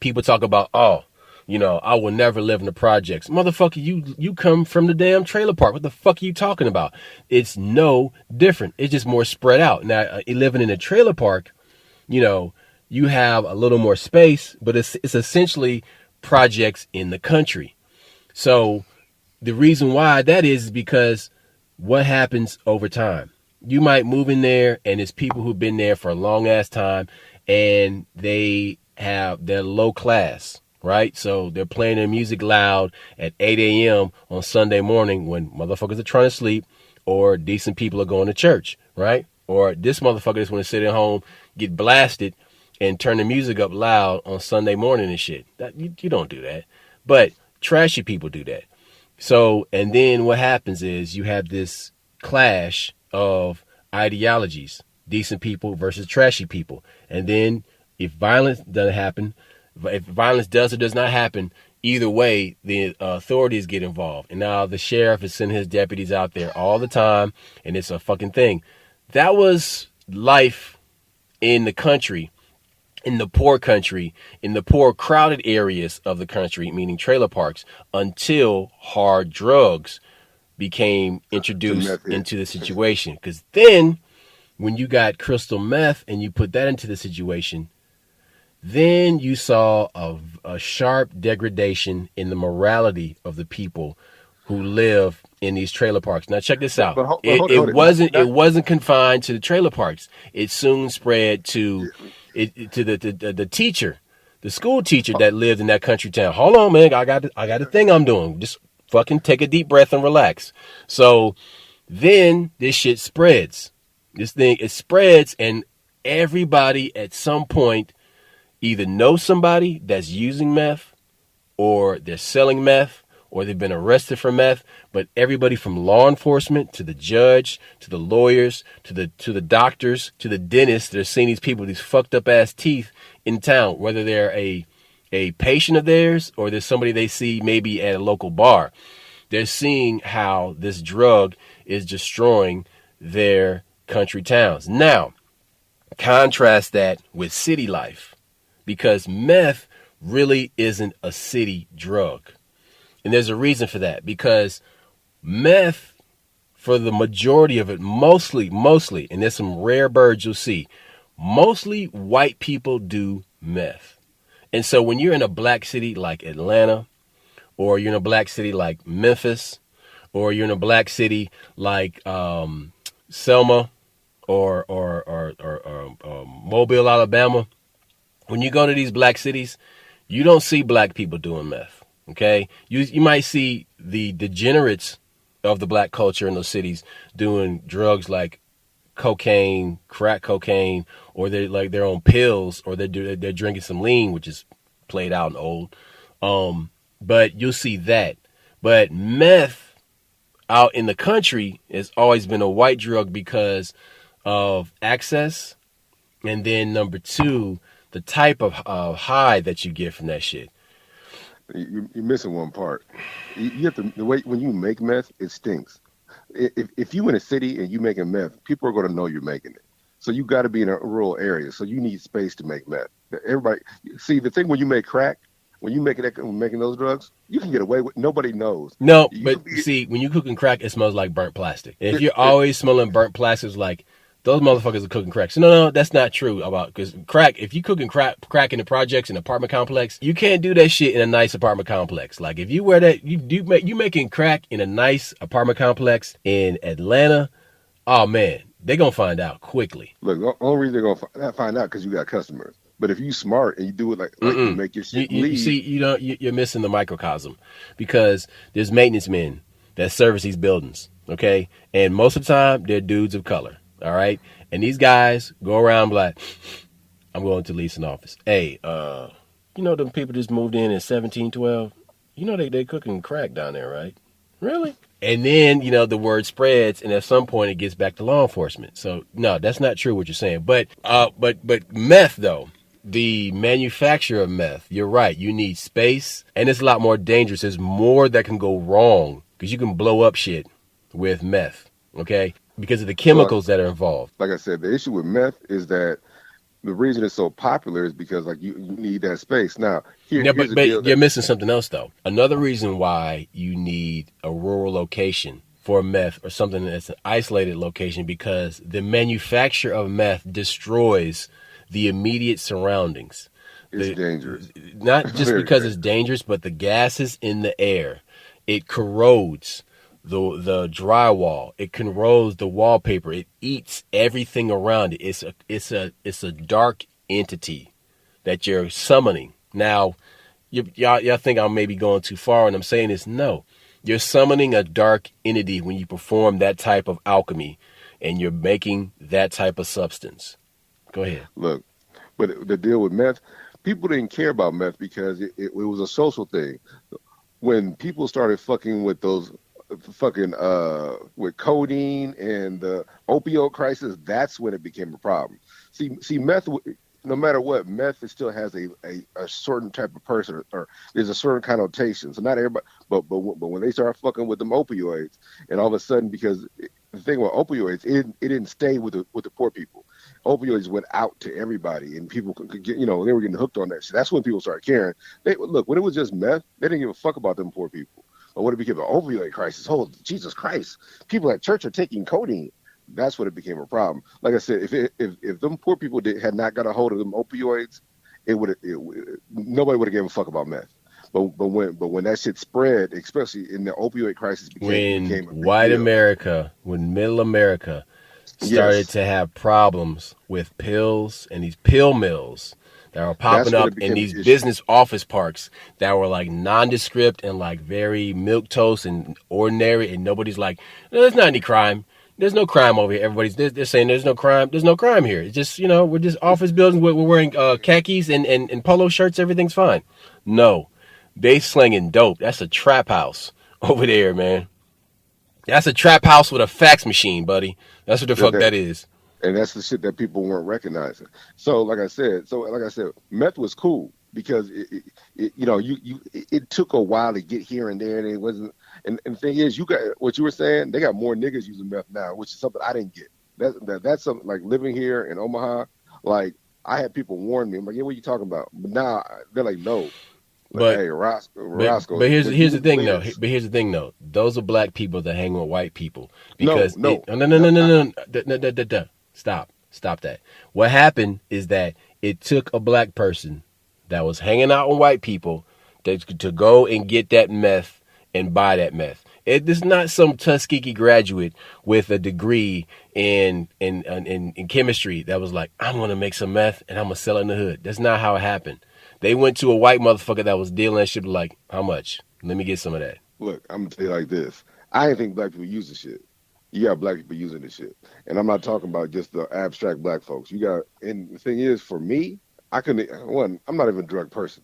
People talk about, oh, I will never live in the projects. Motherfucker, you come from the damn trailer park. What the fuck are you talking about? It's no different. It's just more spread out. Now, living in a trailer park, you have a little more space, but it's essentially projects in the country. So the reason why that is because what happens over time? You might move in there and it's people who've been there for a long ass time and they're low class, right? So they're playing their music loud at 8 a.m. on Sunday morning when motherfuckers are trying to sleep or decent people are going to church, right? Or this motherfucker just want to sit at home, get blasted, and turn the music up loud on Sunday morning and shit. You don't do that. But trashy people do that. So, and then what happens is you have this clash of ideologies, decent people versus trashy people. And then if violence doesn't happen, if violence does or does not happen, either way, the authorities get involved. And now the sheriff is sending his deputies out there all the time, and it's a fucking thing. That was life in the country, in the poor country, in the poor crowded areas of the country, meaning trailer parks, until hard drugs became introduced into the situation. Because then when you got crystal meth and you put that into the situation, then you saw a sharp degradation in the morality of the people who live in these trailer parks. Now check this out. It wasn't confined to the trailer parks. It soon spread to the teacher, the school teacher that lived in that country town. Hold on, man. I got a thing I'm doing. Just fucking take a deep breath and relax. So then this shit spreads. It spreads, and everybody at some point either knows somebody that's using meth, or they're selling meth, or they've been arrested for meth. But everybody from law enforcement to the judge, to the lawyers, to the doctors, to the dentists, they're seeing these people with these fucked up ass teeth in town, whether they're a patient of theirs or there's somebody they see maybe at a local bar. They're seeing how this drug is destroying their country towns. Now, contrast that with city life, because meth really isn't a city drug. And there's a reason for that, because meth, for the majority of it, mostly, and there's some rare birds you'll see, mostly white people do meth. And so when you're in a black city like Atlanta, or you're in a black city like Memphis, or you're in a black city like Selma or Mobile, Alabama, when you go to these black cities, you don't see black people doing meth. Okay, you might see the degenerates of the black culture in those cities doing drugs like cocaine, crack cocaine, or they're on pills, or they're drinking some lean, which is played out and old. But you'll see that. But meth out in the country has always been a white drug because of access, and then number two, the type of high that you get from that shit. You're missing one part. You have to, the way when you make meth, it stinks. If you in a city and you making meth, people are going to know you're making it. So you got to be in a rural area. So you need space to make meth. Everybody see the thing when you make crack, when you making those drugs, you can get away with. Nobody knows. No, but see, when you cooking crack, it smells like burnt plastic. And if you're always smelling burnt plastic, it's like those motherfuckers are cooking crack. So no, that's not true because crack. If you cooking crack in the projects in apartment complex, you can't do that shit in a nice apartment complex. Like if you wear that, you making crack in a nice apartment complex in Atlanta. Oh man, they're gonna find out quickly. Look, the only reason they're gonna find out because you got customers. But if you smart and you do it like you make your shit leave. You see, you're missing the microcosm, because there's maintenance men that service these buildings, okay? And most of the time, they're dudes of color, all right? And these guys go around like, I'm going to lease an office. Hey, them people just moved in 1712? You know they cooking crack down there, right? Really? And then, the word spreads, and at some point it gets back to law enforcement. So, no, that's not true what you're saying. But meth, though. The manufacture of meth, you're right. You need space, and it's a lot more dangerous. There's more that can go wrong because you can blow up shit with meth, okay? Because of the chemicals that are involved. Like I said, the issue with meth is that the reason it's so popular is because you need that space. Now, but you're missing something else, though. Another reason why you need a rural location for meth, or something that's an isolated location, because the manufacture of meth destroys the immediate surroundings. It's dangerous. Not just because it's dangerous, but the gases in the air. It corrodes the drywall. It corrodes the wallpaper. It eats everything around it. It's a dark entity that you're summoning. Now, y'all think I'm maybe going too far, and I'm saying this. No, you're summoning a dark entity when you perform that type of alchemy, and you're making that type of substance. Go ahead. Look, but the deal with meth, people didn't care about meth because it was a social thing. When people started fucking with those fucking with codeine and the opioid crisis, that's when it became a problem. See, meth. No matter what, meth still has a certain type of person, or there's a certain connotation. So not everybody, but when they start fucking with them opioids, and all of a sudden, because the thing with opioids, it didn't stay with the poor people. Opioids went out to everybody, and people could get, they were getting hooked on that shit. That's when people started caring. Look, when it was just meth, they didn't give a fuck about them poor people. But when it became an opioid crisis, oh Jesus Christ, people at church are taking codeine. That's when it became a problem. Like I said, if them poor people had not got a hold of them opioids, nobody would have given a fuck about meth. But when that shit spread, especially in the opioid crisis, became a big White deal. America, when Middle America started Yes, to have problems with pills and these pill mills that were popping that's when up it in became an these issue. business office parks that were like nondescript and like very milk toast and ordinary, and nobody's like, no, there's not any crime. There's no crime over here. Everybody's they're saying there's no crime. There's no crime here. It's just, we're just office buildings. We're wearing khakis and polo shirts. Everything's fine. No, they slinging dope. That's a trap house over there, man. That's a trap house with a fax machine, buddy. That's what the That, fuck that that is. and that's the shit that people weren't recognizing. So like I said, meth was cool because it took a while to get here and there, and it wasn't. And the thing is, you got what you were saying. They got more niggas using meth now, which is something I didn't get. That's something like living here in Omaha. Like I had people warn me. I'm like, yeah, what are you talking about? But now they're like, no, like, But hey, but Roscoe, but you here's the need to thing play though. this. But here's the thing though. Those are black people that hang with white people No, because it. no, No, no, no, no, no, no, not. no, no. Stop that. What happened is that it took a black person that was hanging out with white people to go and get that meth and buy that meth. It is not some Tuskegee graduate with a degree in chemistry that was like, I'm gonna make some meth and I'm gonna sell it in the hood. That's not how it happened. They went to a white motherfucker that was dealing that shit like, how much? Let me get some of that. Look, I'm gonna tell you like this. I ain't think black people use the shit. You got black people using this shit, and I'm not talking about just the abstract black folks. You got, and the thing is, for me, I couldn't. One, I'm not even a drug person.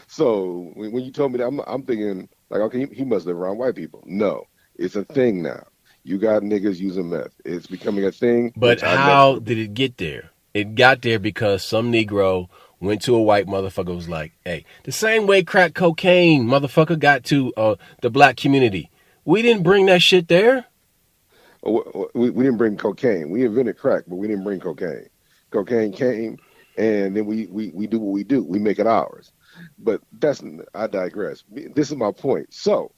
So when you told me that, I'm thinking like, okay, he must live around white people. No, it's a thing now. You got niggas using meth. It's becoming a thing, But which I never how would have did believed. it get there? It got there because some Negro went to a white motherfucker was like, hey, the same way crack cocaine motherfucker got to the black community. We didn't bring that shit there. We didn't bring cocaine. We invented crack, but we didn't bring cocaine. Cocaine came, and then we do what we do. We make it ours. But I digress. This is my point. So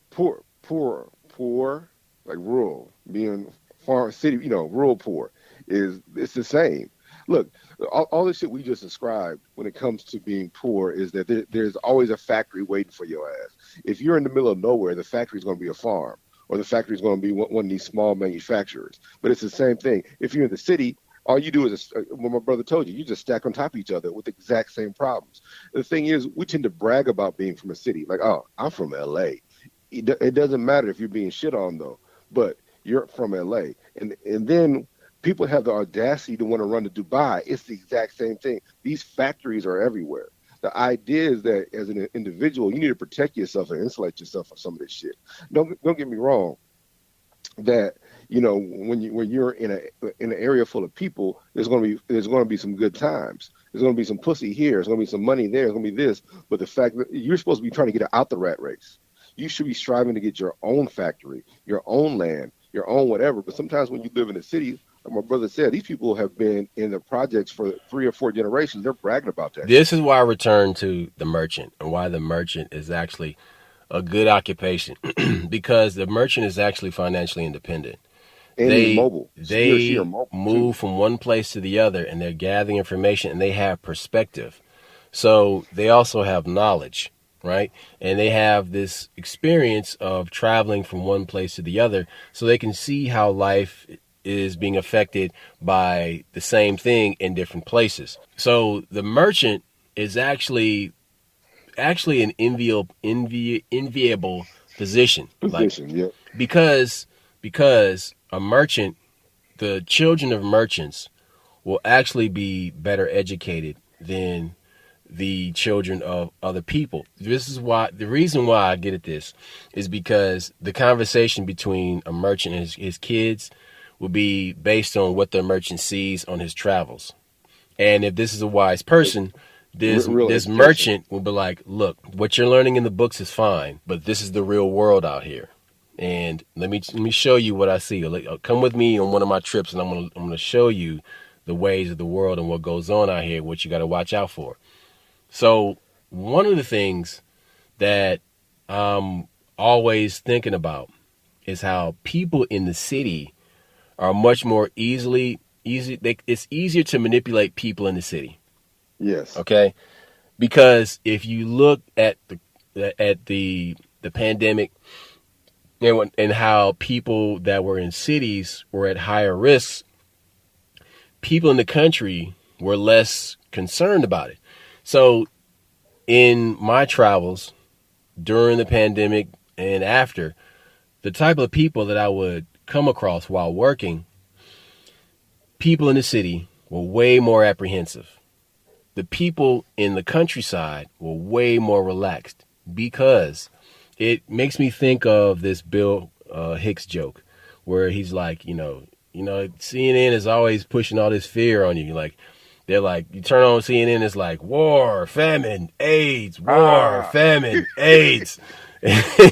poor, like rural, being farm city, rural poor it's the same. Look, all the shit we just described when it comes to being poor is that there's always a factory waiting for your ass. If you're in the middle of nowhere, the factory is going to be a farm, or the factory is going to be one of these small manufacturers. But it's the same thing. If you're in the city, all you do is, what my brother told you, you just stack on top of each other with the exact same problems. The thing is, we tend to brag about being from a city. Like, oh, I'm from LA. It doesn't matter if you're being shit on though, but you're from LA, and then people have the audacity to want to run to Dubai. It's the exact same thing. These factories are everywhere. The idea is that as an individual, you need to protect yourself and insulate yourself from some of this shit. Don't get me wrong. That when you're in an area full of people, there's going to be some good times. There's going to be some pussy here. There's going to be some money there. There's going to be this. But the fact that you're supposed to be trying to get out the rat race, you should be striving to get your own factory, your own land, your own whatever. But sometimes when you live in a city, like my brother said, these people have been in the projects for 3 or 4 generations. They're bragging about that This shit. is why I return to the merchant and why the merchant is actually a good occupation because the merchant is actually financially independent. And he's They mobile. He or she are they mobile too. move from one place to the other and they're gathering information and they have perspective. So they also have knowledge. right? And they have this experience of traveling from one place to the other so they can see how life is being affected by the same thing in different places. So the merchant is actually an enviable position, like Position. Yep. because because a merchant, the children of merchants will actually be better educated than the children of other people. This is why the reason why I get at this is because the conversation between a merchant and his kids will be based on what the merchant sees on his travels. And if this is a wise person, Real this education. merchant will be like, look, what you're learning in the books is fine, but this is the real world out here. And let me show you what I see. Come with me on one of my trips, and I'm gonna show you the ways of the world and what goes on out here, what you got to watch out for. So one of the things that I'm always thinking about is how people in the city are much more it's easier to manipulate people in the city. Yes. Okay, because if you look at the pandemic and how people that were in cities were at higher risks, people in the country were less concerned about it. So in my travels during the pandemic and after, the type of people that I would come across while working, people in the city were way more apprehensive. The people in the countryside were way more relaxed because it makes me think of this Bill Hicks joke where he's like, CNN is always pushing all this fear on you. Like, they're like, you turn on CNN, it's like war, famine, AIDS, war, Ah. famine, AIDS.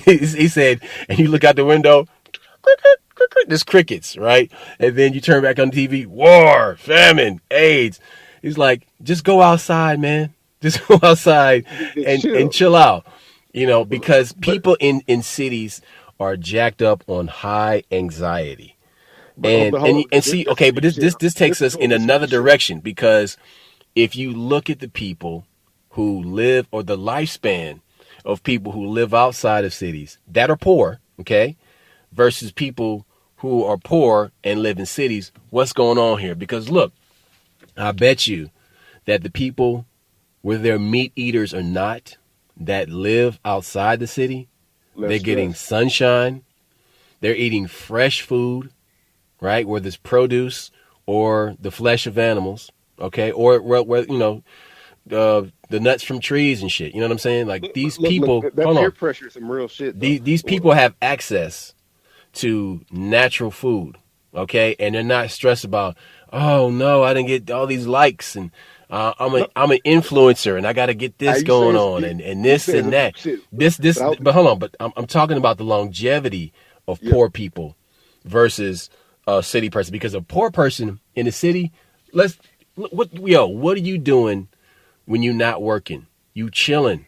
He said, and you look out the window, there's crickets, right? And then you turn back on TV, war, famine, AIDS. He's like, just go outside, man. Just go outside Just and chill. chill out. But, Because people in cities are jacked up on high anxiety. And but hold and on. and Just, see, just to okay, be but this chill. this takes Just us in just to be another chill. direction because if you look at the people who live or the lifespan of people who live outside of cities that are poor, okay, versus people who are poor and live in cities, what's going on here? Because look, I bet you that the people, whether they're meat eaters or not, that live outside the city, Less they're getting stress. sunshine, they're eating fresh food, right? Whether it's produce or the flesh of animals, okay, or the nuts from trees and shit. You know what I'm saying? Like these Look. people, That hold peer on, pressure is some real shit, though. these people have access to natural food, okay, and they're not stressed about, oh no, I didn't get all these likes and No, I'm an influencer and I got to get this you going saying on and you this saying and some that. shit, This, but I was, but hold on, but I'm talking about the longevity of yeah. poor people versus a city person because a poor person in the city, let's what are you doing when you're not working? You chilling.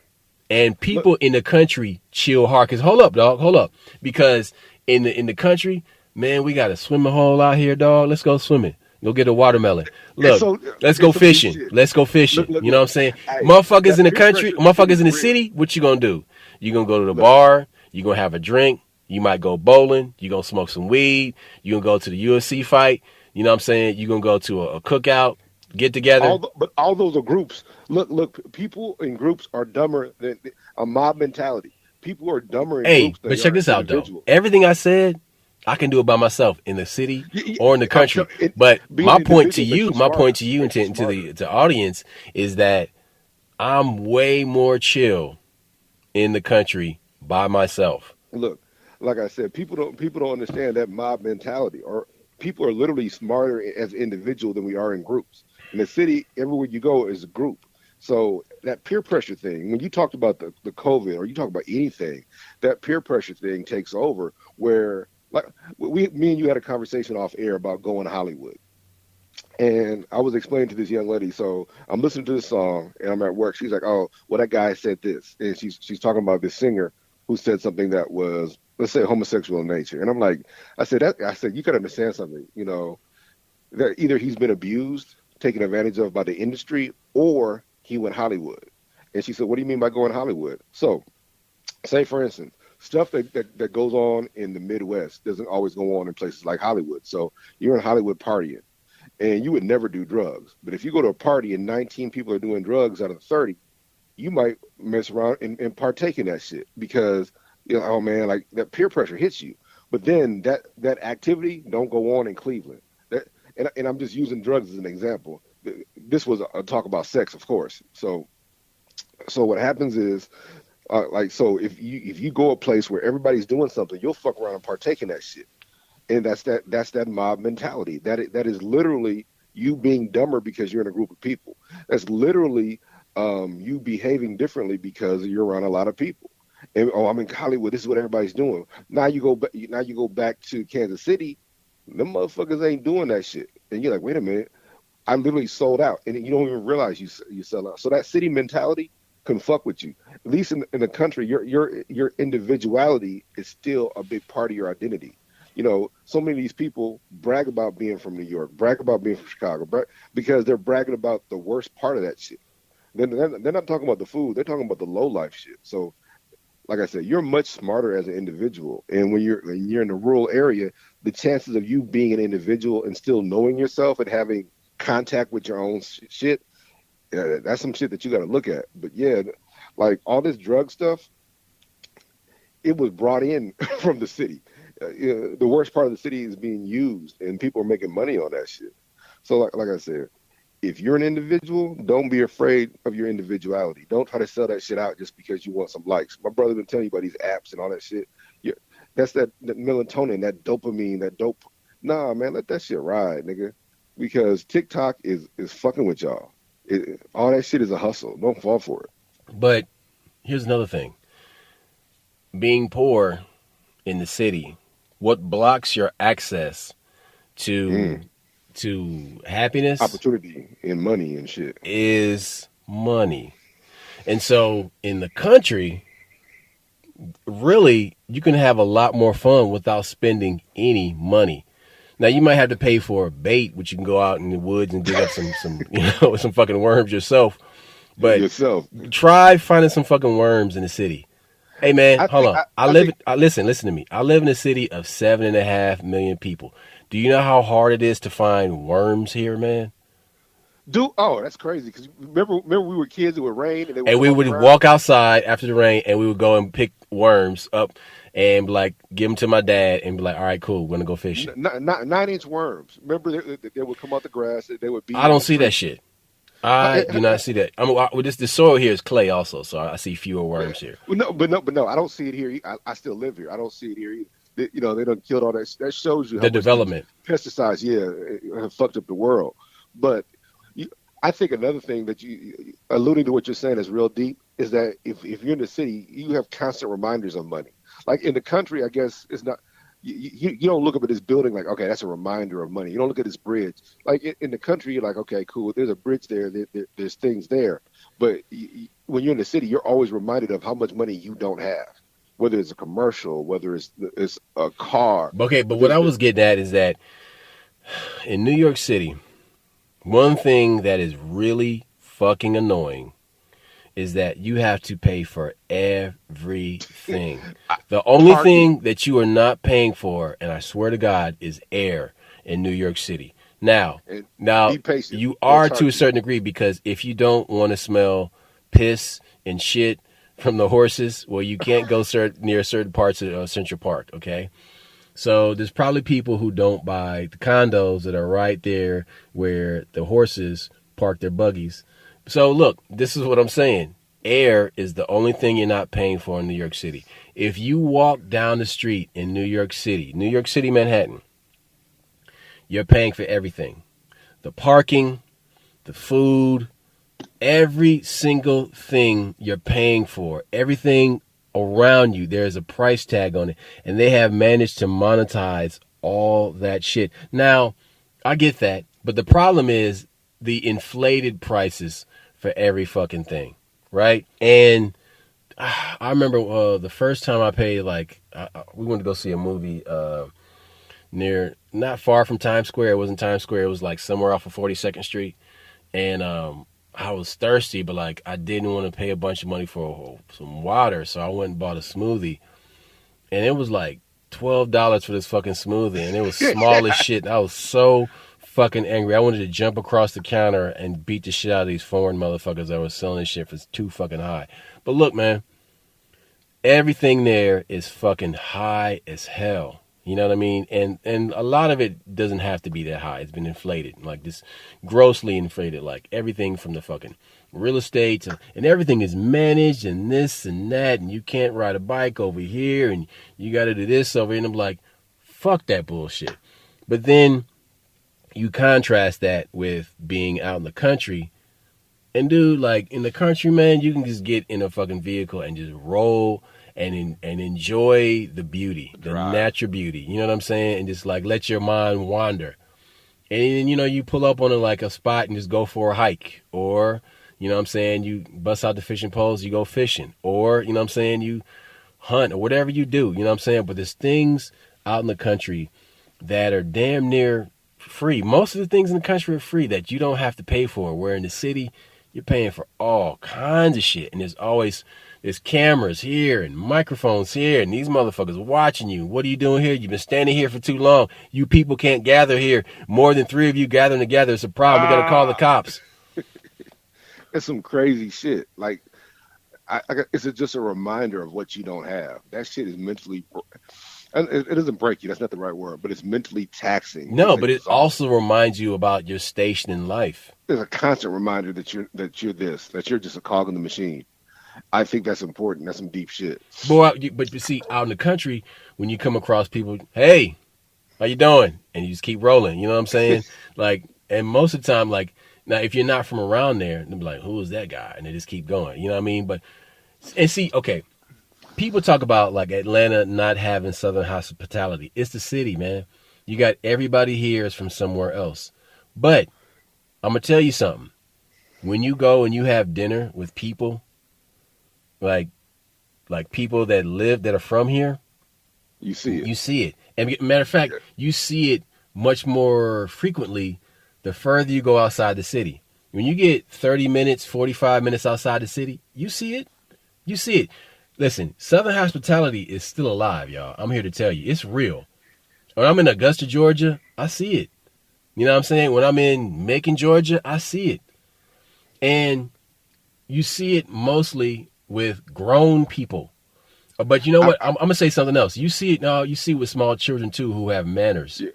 And Look, people in the country chill hard. Cause hold up, dog, hold up. Because in the country, man, we got a swimming hole out here, dog. Let's go swimming. Go get a watermelon. it's Look, so let's go it's some G fishing. shit. Let's go Look, fishing. look, You know what look. I'm saying? Hey, Motherfuckers that in the peer country, pressure in the city motherfuckers is in the real. city, what you gonna do? You gonna go to the Look, bar, you gonna have a drink, you might go bowling, you gonna smoke some weed, you gonna go to the UFC fight, you know what I'm saying? You gonna go to a cookout, get together. but all those are groups. Look. People in groups are dumber than a mob mentality. People are dumber in Hey, groups than but they check are as this out though. individuals. Everything I said, I can do it by myself in the city or in the I'm country. telling it, But being an individual makes you my point smarter. to you and Makes you to smarter. the audience is that I'm way more chill in the country by myself. Look, like I said, people don't understand that mob mentality. Or people are literally smarter as an individual than we are in groups. In the city, everywhere you go is a group. So that peer pressure thing, when you talked about the COVID or you talk about anything, that peer pressure thing takes over where like me and you had a conversation off air about going to Hollywood. And I was explaining to this young lady, so I'm listening to this song and I'm at work. She's like, "Oh, well, that guy said this," and she's talking about this singer who said something that was, let's say, homosexual in nature. And I'm like, I said, you got to understand something, that either he's been abused, taken advantage of by the industry, or he went Hollywood. And she said, what do you mean by going to Hollywood? So, say for instance, stuff that goes on in the Midwest doesn't always go on in places like Hollywood. So you're in Hollywood partying and you would never do drugs. But if you go to a party and 19 people are doing drugs out of 30, you might mess around and partake in that shit because, oh man, like that peer pressure hits you. But then that activity don't go on in Cleveland. That, and I'm just using drugs as an example. This was a talk about sex, of course. So what happens is, like, so if you go a place where everybody's doing something, you'll fuck around and partake in that shit. And that's that mob mentality. That is literally you being dumber because you're in a group of people. That's literally you behaving differently because you're around a lot of people. And oh, I'm in Hollywood. This is what everybody's doing. Now you go back. Now you go back to Kansas City. Them motherfuckers ain't doing that shit. And you're like, wait a minute. I literally sold out, and you don't even realize you sell out. So that city mentality can fuck with you. At least in the country, your individuality is still a big part of your identity. So many of these people brag about being from New York, brag about being from Chicago, because they're bragging about the worst part of that shit. Then they're not talking about the food; they're talking about the low life shit. So, like I said, you're much smarter as an individual, and when you're in a rural area, the chances of you being an individual and still knowing yourself and having contact with your own shit, that's some shit that you got to look at. But yeah, like all this drug stuff, it was brought in from the city. The worst part of the city is being used, and people are making money on that shit. So, like I said, if you're an individual, don't be afraid of your individuality. Don't try to sell that shit out just because you want some likes. My brother been telling you about these apps and all that shit. Yeah, that's that melatonin, that dopamine, that dope. Nah, man, let that shit ride, nigga. Because TikTok is fucking with y'all. All that shit is a hustle. Don't fall for it. But here's another thing. Being poor in the city, what blocks your access to Mm. happiness Opportunity and money and shit. is money. And so in the country, really, you can have a lot more fun without spending any money. Now you might have to pay for bait, which you can go out in the woods and dig up some some fucking worms yourself. But Yourself. try finding some fucking worms in the city. Hey man, I hold think on. I think Listen to me. I live in a city of 7.5 million people. Do you know how hard it is to find worms here, man? oh, that's crazy. Because remember we were kids, it would rain and they would And come we out the would ground. walk outside after the rain, and we would go and pick worms up, and like give them to my dad, and be like, "All right, cool, we're gonna go fishing." Not 9-inch worms. Remember they would come out the grass. They would be I in don't the see that street. shit. I do not see that. Well, the soil here is clay also, so I see fewer Yeah. worms here. Well, no. I don't see it here. I still live here. I don't see it here either. They done killed all that. That shows you how The much these development. pesticides, have fucked up the world. But you, I think another thing that you alluding to what you're saying is real deep is that if you're in the city, you have constant reminders of money. Like in the country, I guess it's not. You don't look up at this building like, okay, that's a reminder of money. You don't look at this bridge like in the country. You're like, okay, cool. There's a bridge there. There's things there. But when you're in the city, you're always reminded of how much money you don't have, whether it's a commercial, whether it's a car. Okay, but But what there's I was getting at is that in New York City, one thing that is really fucking annoying is that you have to pay for everything. The only parking thing that you are not paying for, and I swear to God, is air in New York City. Now, and now be patient. you They'll are to a charge you. certain degree because if you don't want to smell piss and shit from the horses, well, you can't go near certain parts of Central Park. Okay, so there's probably people who don't buy the condos that are right there where the horses park their buggies. So look, this is what I'm saying. Air is the only thing you're not paying for in New York City. If you walk down the street in New York City, Manhattan, you're paying for everything. The parking, the food, every single thing you're paying for, everything around you, there's a price tag on it. And they have managed to monetize all that shit. Now, I get that. But the problem is the inflated prices for every fucking thing, right? And I remember the first time I paid, like, we went to go see a movie not far from Times Square. It wasn't Times Square. It was like somewhere off of 42nd Street. And I was thirsty, but like I didn't want to pay a bunch of money for some water, so I went and bought a smoothie, and it was like $12 for this fucking smoothie, and it was small as shit. I was so fucking angry. I wanted to jump across the counter and beat the shit out of these foreign motherfuckers that were selling this shit for too fucking high. But look, man, everything there is fucking high as hell. You know what I mean? And a lot of it doesn't have to be that high. It's been inflated, like this grossly inflated. Like everything from the fucking real estate and everything is managed and this and that, and you can't ride a bike over here, and you got to do this over here. And I'm like, fuck that bullshit. But then you contrast that with being out in the country. And dude, like in the country, man, you can just get in a fucking vehicle and just roll and enjoy the beauty, the natural beauty. You know what I'm saying? And just like let your mind wander. And then, you know, you pull up on like a spot and just go for a hike. Or, you know what I'm saying, you bust out the fishing poles, you go fishing. Or, you know what I'm saying, you hunt or whatever you do. You know what I'm saying? But there's things out in the country that are damn near free. Most of the things in the country are free that you don't have to pay for. Where in the city, you're paying for all kinds of shit. And there's cameras here and microphones here, and these motherfuckers watching you. What are you doing here? You've been standing here for too long. You people can't gather here. More than 3 of you gathering together. It's a problem. We got to call the cops. It's some crazy shit. Like, it's just a reminder of what you don't have. That shit is mentally, and it doesn't break you. That's not the right word, but it's mentally taxing. No, but it also reminds you about your station in life. There's a constant reminder that you're just a cog in the machine. I think that's important. That's some deep shit. But you see, out in the country, when you come across people, hey, how you doing? And you just keep rolling. You know what I'm saying? Like, and most of the time, like, now if you're not from around there, they'll be like, who is that guy? And they just keep going. You know what I mean? But, and see, okay, people talk about like Atlanta not having Southern hospitality. It's the city, man. You got everybody here is from somewhere else. But I'm going to tell you something. When you go and you have dinner with people, like people that are from here, you see it. You see it. And matter of fact, you see it much more frequently the further you go outside the city. When you get 30 minutes, 45 minutes outside the city, you see it. You see it. Listen, Southern hospitality is still alive, y'all. I'm here to tell you. It's real. When I'm in Augusta, Georgia, I see it. You know what I'm saying? When I'm in Macon, Georgia, I see it. And you see it mostly with grown people. But you know what? I'm going to say something else. You see it now. You see it with small children, too, who have manners. Yeah.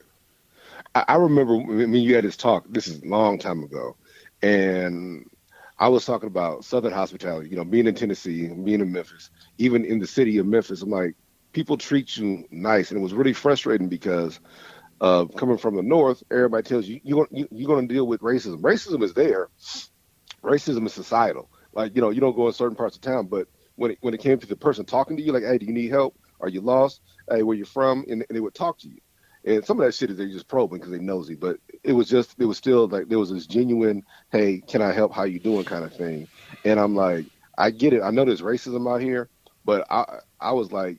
I remember when you had this talk, this is a long time ago, and I was talking about Southern hospitality, you know, being in Tennessee, being in Memphis, even in the city of Memphis. I'm like, people treat you nice. And it was really frustrating because coming from the North, everybody tells you, you're going to deal with racism. Racism is there. Racism is societal. Like, you know, you don't go in certain parts of town, but when it came to the person talking to you, like, hey, do you need help? Are you lost? Hey, where you from? And they would talk to you. And some of that shit is they're just probing because they nosy. But it was still like there was this genuine, hey, can I help? How you doing kind of thing. And I'm like, I get it. I know there's racism out here, but I was like,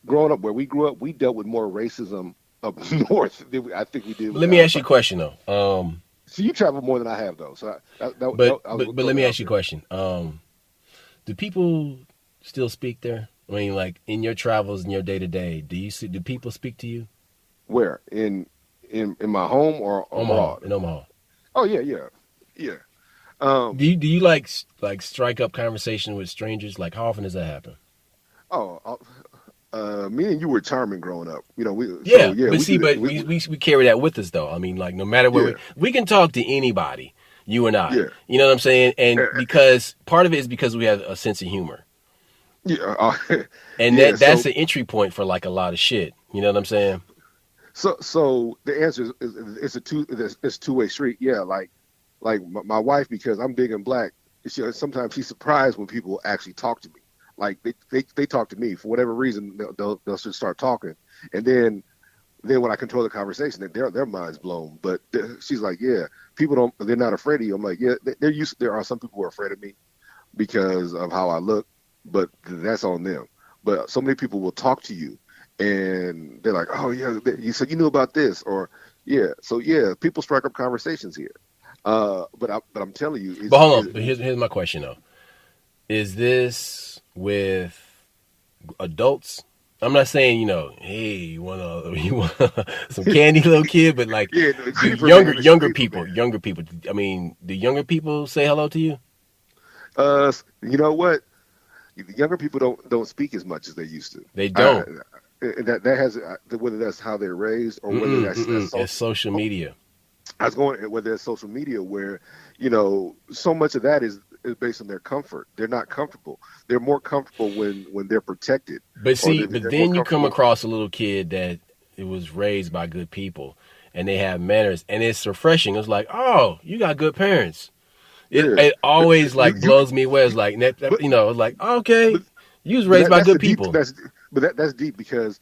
growing up where we grew up, we dealt with more racism up north than I think we did. Let me ask you a question though. So you travel more than I have though. So but let me ask you a question. Do people still speak there? I mean, like in your travels in your day to day, do people speak to you? Where in my home or Omaha? In Omaha. Oh yeah. Do you like strike up conversation with strangers? Like how often does that happen? Me and you were charming growing up. You know, we carry that with us though. I mean, like no matter where we can talk to anybody, you and I. Yeah. You know what I'm saying? And because part of it is because we have a sense of humor. Yeah. And that's the entry point for like a lot of shit. You know what I'm saying? So the answer is it's two-way street. Yeah, like my wife, because I'm big and black, sometimes she's surprised when people actually talk to me. Like they talk to me for whatever reason, they'll just start talking, and then when I control the conversation, their mind's blown. But she's like, yeah, they're not afraid of you. I'm like, yeah, there are some people who are afraid of me because of how I look, but that's on them. But so many people will talk to you. And they're like, oh, yeah, you said you knew about this. Or, yeah. So, yeah, people strike up conversations here. But I'm telling you, But hold on. But here's my question though: is this with adults? I'm not saying hey, you want some candy, little kid, but like, yeah, the do creeper man, it's younger people. I mean, do younger people say hello to you? You know what? The younger people don't speak as much as they used to. They I, don't. that has whether that's how they're raised or whether that's It's social. social media. I was going whether it's social media where so much of that is based on their comfort. They're not comfortable. They're more comfortable when they're protected, But or see, but they're more then you come comfortable. across a little kid that it was raised by good people, and they have manners, and it's refreshing. It's like, oh, you got good parents. It Yeah, it always you like you blows me away. It's like but it's like, okay, but you was but raised by that's good the deep people. that's deep because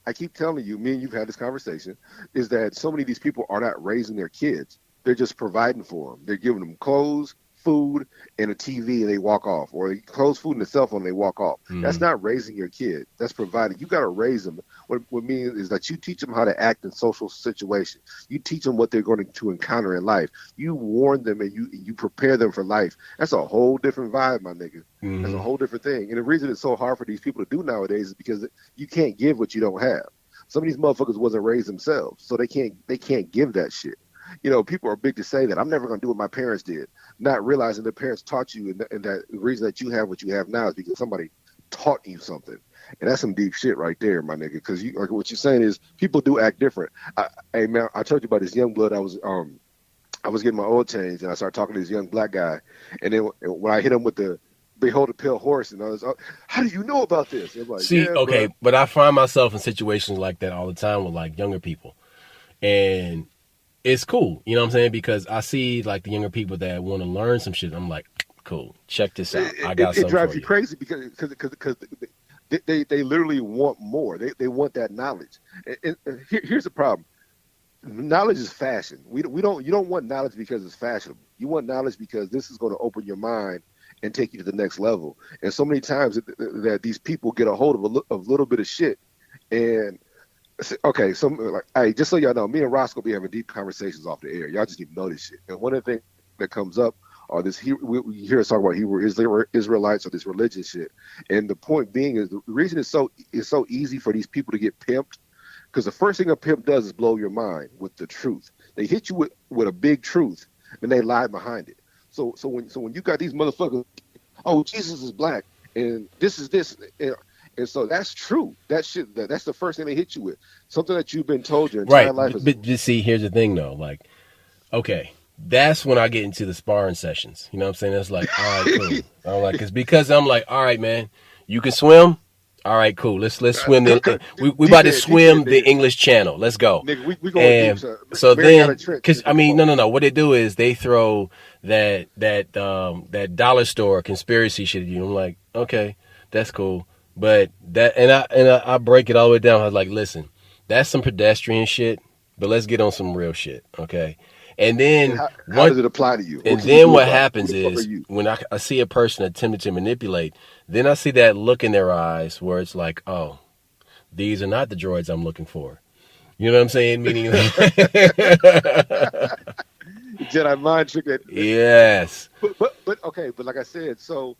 I keep telling you, me and you've had this conversation, is that so many of these people are not raising their kids. They're just providing for them. They're giving them clothes, food, and a TV, and they walk off. Or clothes, food, and a cell phone, and they walk off. That's Mm-hmm. not raising your kid. That's providing. You got to raise them. What means is that you teach them how to act in social situations. You teach them what they're going to encounter in life. You warn them and you prepare them for life. That's a whole different vibe, my nigga. That's a Mm-hmm. whole different thing. And the reason it's so hard for these people to do nowadays is because you can't give what you don't have. Some of these motherfuckers wasn't raised themselves, so they can't give that shit. People are big to say that I'm never gonna do what my parents did, not realizing their parents taught you, and that the reason that you have what you have now is because somebody taught you something, and that's some deep shit right there, my nigga. Because you like what you're saying is people do act different. Hey man, I told you about this young blood. I was getting my oil changed, and I started talking to this young black guy, and then when I hit him with the behold a pale horse, and I was, how do you know about this? And I'm like, See, yeah, bro. okay, but I find myself in situations like that all the time with like younger people, and it's cool. You know what I'm saying? Because I see like the younger people that want to learn some shit. I'm like, cool, check this out. I got It something drives for you you. crazy because they literally want more. They want that knowledge. Here's the problem. Knowledge is fashion. We don't you don't want knowledge because it's fashionable. You want knowledge because this is going to open your mind and take you to the next level. And so many times that these people get a hold of of little bit of shit. And okay, so like, hey, just so y'all know, me and Roscoe be having deep conversations off the air. Y'all just need to know this shit. And one of the things that comes up are we hear us talk about Hebrew Israelites or this religion shit. And the point being is the reason it's so easy for these people to get pimped because the first thing a pimp does is blow your mind with the truth. They hit you with a big truth, and they lie behind it. So when you got these motherfuckers, oh, Jesus is black, and this is this, and so that's true. That's the first thing they hit you with. Something that you've been told your Right, entire life is but just see, here's the thing though. Like, okay, that's when I get into the sparring sessions. You know what I'm saying? It's like, all right, cool. I'm like, because I'm like, all right, man, you can swim. All right, cool. Let's swim. We about to deep in, swim the nigga. English Channel. Let's go. We going deep, And sir. so Mariana then, Trench, because I nigga. Come mean, on. no. What they do is they throw that dollar store conspiracy shit at you. I'm like, okay, that's cool. But I break it all the way down. I was like, listen, that's some pedestrian shit, but let's get on some real shit, okay? And And then how what does it apply to you? What and can you then do what about it? Who happens the fuck are is you? when I see a person attempting to manipulate, then I see that look in their eyes where it's like, oh, these are not the droids I'm looking for. You know what I'm saying? Meaning, Jedi mind trick. yes. But okay. But like I said, so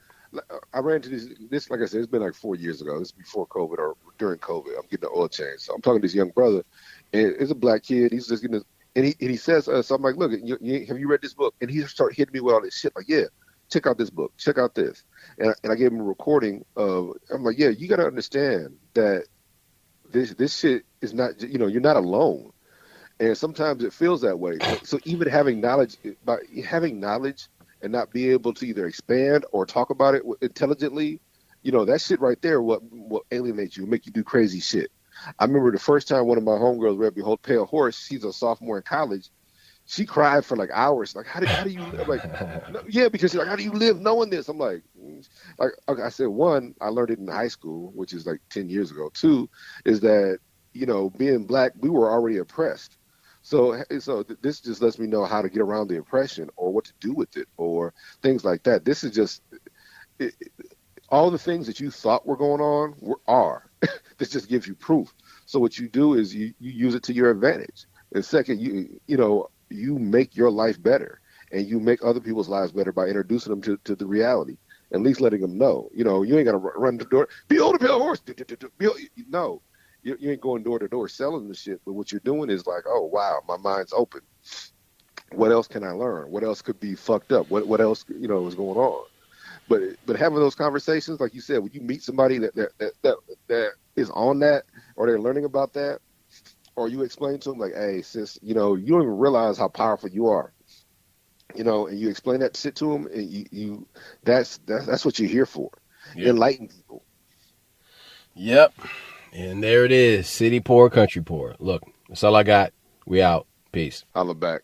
I ran into this. Like I said, it's been like 4 years ago. This is before COVID or during COVID. I'm getting the oil change. So I'm talking to this young brother, and it's a black kid. He's just getting this, and he says, so I'm like, look, have you read this book? And he started hitting me with all this shit. Like, yeah, check out this book. Check out this. And I gave him a recording of. I'm like, yeah, you got to understand that this shit is not. You're not alone, and sometimes it feels that way. So even having knowledge, by having knowledge and not be able to either expand or talk about it intelligently, that shit right there what alienates you, make you do crazy shit. I remember the first time one of my homegirls read Behold Pale Horse. She's a sophomore in college. She cried for like hours. Like, how do you? I'm like, no, yeah, because she's like, how do you live knowing this? I'm like, okay, I said, one, I learned it in high school, which is like 10 years ago. Two, is that being black, we were already oppressed. So this just lets me know how to get around the oppression or what to do with it or things like that. This is just it, all the things that you thought were going on are. This just gives you proof. So what you do is you use it to your advantage. And second, you make your life better. and you make other people's lives better by introducing them to the reality. At least letting them know. You know, you ain't got to run the door. Behold a pale horse. No, you ain't going door to door selling the shit. But what you're doing is like, oh wow, my mind's open. What else can I learn? What else could be fucked up? What else is going on? But having those conversations, like you said, when you meet somebody that is on that, or they're learning about that, or you explain to them like, hey sis, you don't even realize how powerful you are. And you explain that shit to them, and you that's what you're here for. Yep. Enlighten people. Yep. And there it is. City poor, country poor. Look, that's all I got. We out. Peace. Holla back.